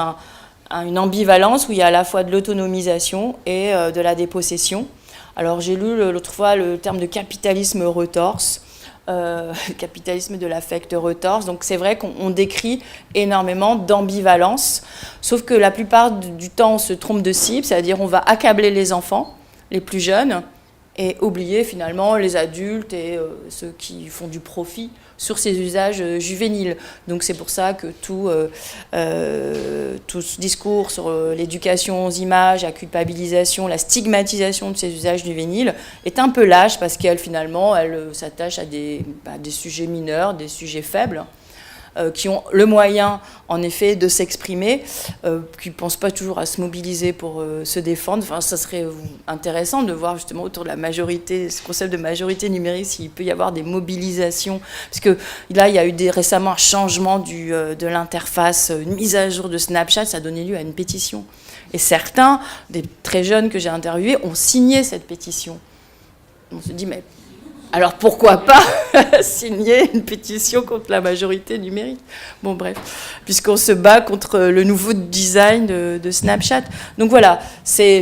une ambivalence où il y a à la fois de l'autonomisation et de la dépossession. Alors j'ai lu l'autre fois le terme de capitalisme retorse, le capitalisme de l'affect retorse. Donc c'est vrai qu'on décrit énormément d'ambivalence, sauf que la plupart du temps on se trompe de cible, c'est-à-dire on va accabler les enfants, les plus jeunes, et oublier finalement les adultes et ceux qui font du profit sur ces usages juvéniles. Donc c'est pour ça que tout ce discours sur l'éducation aux images, la culpabilisation, la stigmatisation de ces usages juvéniles est un peu lâche parce qu'elle finalement elle s'attache à des sujets mineurs, des sujets faibles, qui ont le moyen, en effet, de s'exprimer, qui ne pensent pas toujours à se mobiliser pour se défendre. Enfin, ça serait intéressant de voir justement autour de la majorité, ce concept de majorité numérique, s'il peut y avoir des mobilisations. Parce que là, il y a eu récemment un changement de l'interface, une mise à jour de Snapchat, ça a donné lieu à une pétition. Et certains, des très jeunes que j'ai interviewés, ont signé cette pétition. On se dit, mais... alors pourquoi pas signer une pétition contre la majorité numérique? Bon bref, puisqu'on se bat contre le nouveau design de Snapchat. Donc voilà, c'est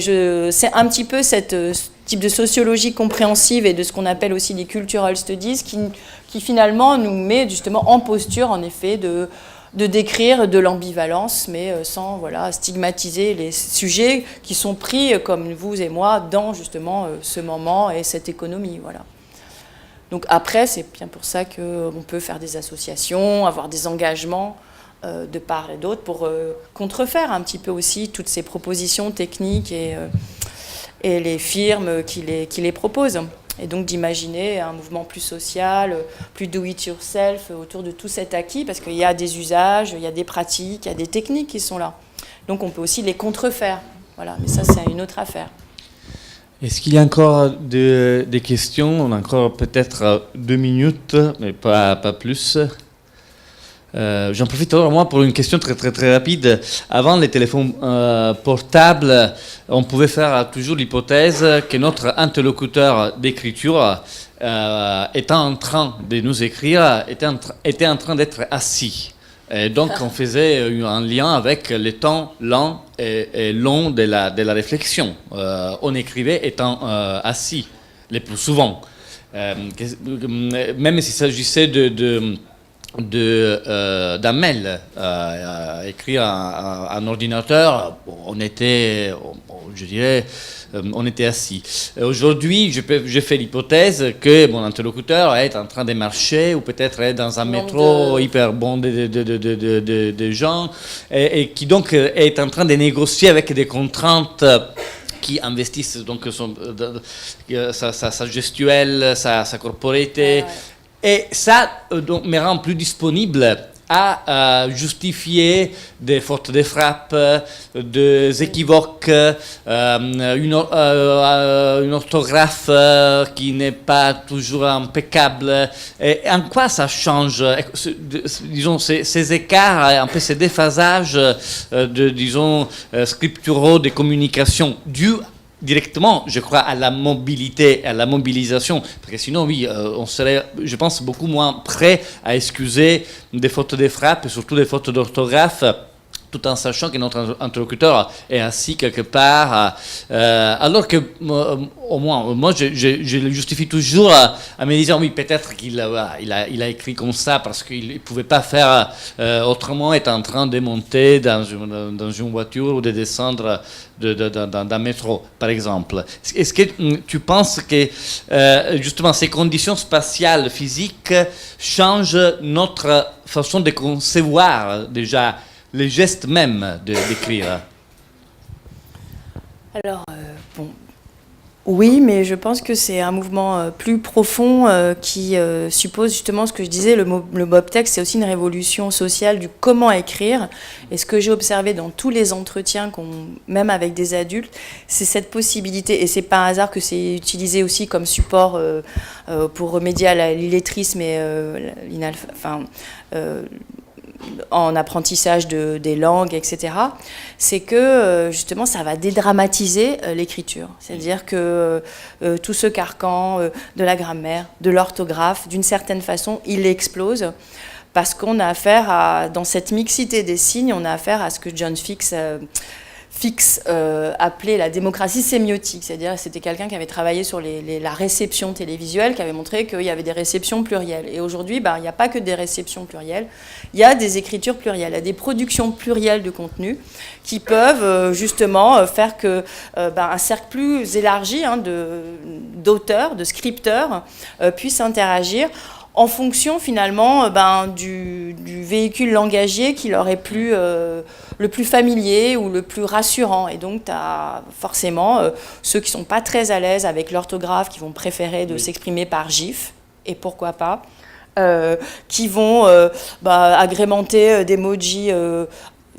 un petit peu ce type de sociologie compréhensive et de ce qu'on appelle aussi les cultural studies qui finalement nous met justement en posture en effet de décrire de l'ambivalence, mais sans stigmatiser les sujets qui sont pris comme vous et moi dans justement ce moment et cette économie. Voilà. Donc après, c'est bien pour ça qu'on peut faire des associations, avoir des engagements de part et d'autre pour contrefaire un petit peu aussi toutes ces propositions techniques et les firmes qui les proposent. Et donc d'imaginer un mouvement plus social, plus do-it-yourself autour de tout cet acquis, parce qu'il y a des usages, il y a des pratiques, il y a des techniques qui sont là. Donc on peut aussi les contrefaire. Voilà, mais ça, c'est une autre affaire. Est-ce qu'il y a encore des questions? On a encore peut-être 2 minutes, mais pas plus. J'en profite alors moi pour une question très très très rapide. Avant les téléphones portables, on pouvait faire toujours l'hypothèse que notre interlocuteur d'écriture étant en train de nous écrire était en train d'être assis. Et donc on faisait un lien avec le temps lent et long de la réflexion. On écrivait étant assis, le plus souvent. Même s'il s'agissait d'un mail écrit à un ordinateur, on était, je dirais, on était assis. Aujourd'hui, je fais l'hypothèse que mon interlocuteur est en train de marcher ou peut-être est dans un métro hyper bondé de gens et qui donc est en train de négocier avec des contraintes qui investissent donc sa gestuelle, sa corporité. Et ça donc, me rend plus disponible à justifier des fautes de frappe, des équivoques, une orthographe qui n'est pas toujours impeccable. Et en quoi ça change, disons, ces écarts, un peu ces déphasages scripturaux de communication dus directement, je crois, à la mobilité, à la mobilisation, parce que sinon, oui, on serait, je pense, beaucoup moins prêt à excuser des fautes de frappe, et surtout des fautes d'orthographe, tout en sachant que notre interlocuteur est assis quelque part, alors que au moins, moi je le justifie toujours en me disant oui, peut-être qu'il a écrit comme ça parce qu'il ne pouvait pas faire autrement, être en train de monter dans une voiture ou de descendre d'un métro, par exemple. Est-ce que tu penses que justement ces conditions spatiales, physiques, changent notre façon de concevoir déjà les gestes même d'écrire? Alors, oui, mais je pense que c'est un mouvement plus profond qui suppose justement ce que je disais, le mob text, c'est aussi une révolution sociale du comment écrire. Et ce que j'ai observé dans tous les entretiens, même avec des adultes, c'est cette possibilité, et c'est pas un hasard que c'est utilisé aussi comme support pour remédier à l'illettrisme et en apprentissage des langues, etc., c'est que justement ça va dédramatiser l'écriture. C'est-à-dire que tout ce carcan de la grammaire, de l'orthographe, d'une certaine façon, il explose parce qu'on a affaire dans cette mixité des signes, on a affaire à ce que John Fix appelait la démocratie sémiotique, c'est-à-dire c'était quelqu'un qui avait travaillé sur la réception télévisuelle, qui avait montré qu'il y avait des réceptions plurielles. Et aujourd'hui, il n'y a pas que des réceptions plurielles, il y a des écritures plurielles, il y a des productions plurielles de contenu qui peuvent justement faire que un cercle plus élargi d'auteurs, de scripteurs puisse interagir en fonction finalement du véhicule langagier qui leur est le plus familier ou le plus rassurant. Et donc tu as forcément ceux qui ne sont pas très à l'aise avec l'orthographe, qui vont préférer de s'exprimer par GIF, et pourquoi pas, qui vont agrémenter d'emojis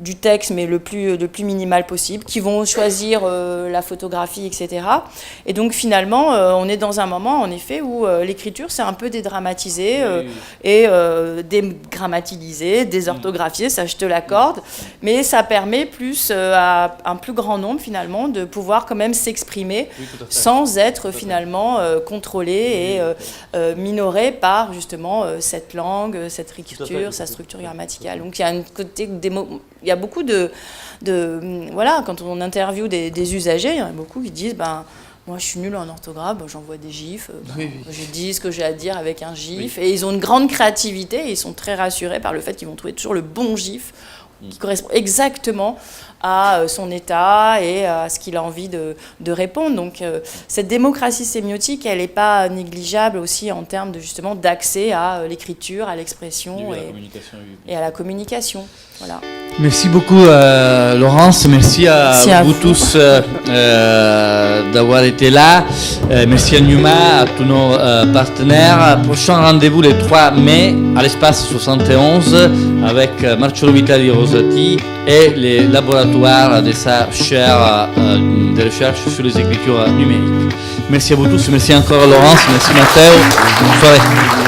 du texte, mais le plus minimal possible, qui vont choisir la photographie, etc. Et donc finalement, on est dans un moment, en effet, où l'écriture s'est un peu dédramatisée et dégrammatilisée, désorthographiée, ça je te l'accorde, mais ça permet plus à un plus grand nombre, finalement, de pouvoir quand même s'exprimer sans être finalement contrôlé et minoré par, justement, cette langue, cette écriture, sa structure grammaticale. Donc il y a un côté il y a beaucoup voilà, quand on interviewe des usagers, il y en a beaucoup qui disent moi je suis nulle en orthographe, j'envoie des gifs, je dis ce que j'ai à dire avec un gif, et ils ont une grande créativité et ils sont très rassurés par le fait qu'ils vont trouver toujours le bon gif qui correspond exactement à son état et à ce qu'il a envie de répondre. Donc cette démocratie sémiotique, elle n'est pas négligeable aussi en termes justement d'accès à l'écriture, à l'expression et à la communication. Voilà. Merci beaucoup Laurence, merci à vous tous d'avoir été là, merci à Numa, à tous nos partenaires. Prochain rendez-vous le 3 mai à l'espace 71 avec Marcello Vitali Rosati et les laboratoires de sa chaire de recherche sur les écritures numériques. Merci à vous tous, merci encore Laurence, merci Matteo, bonne soirée.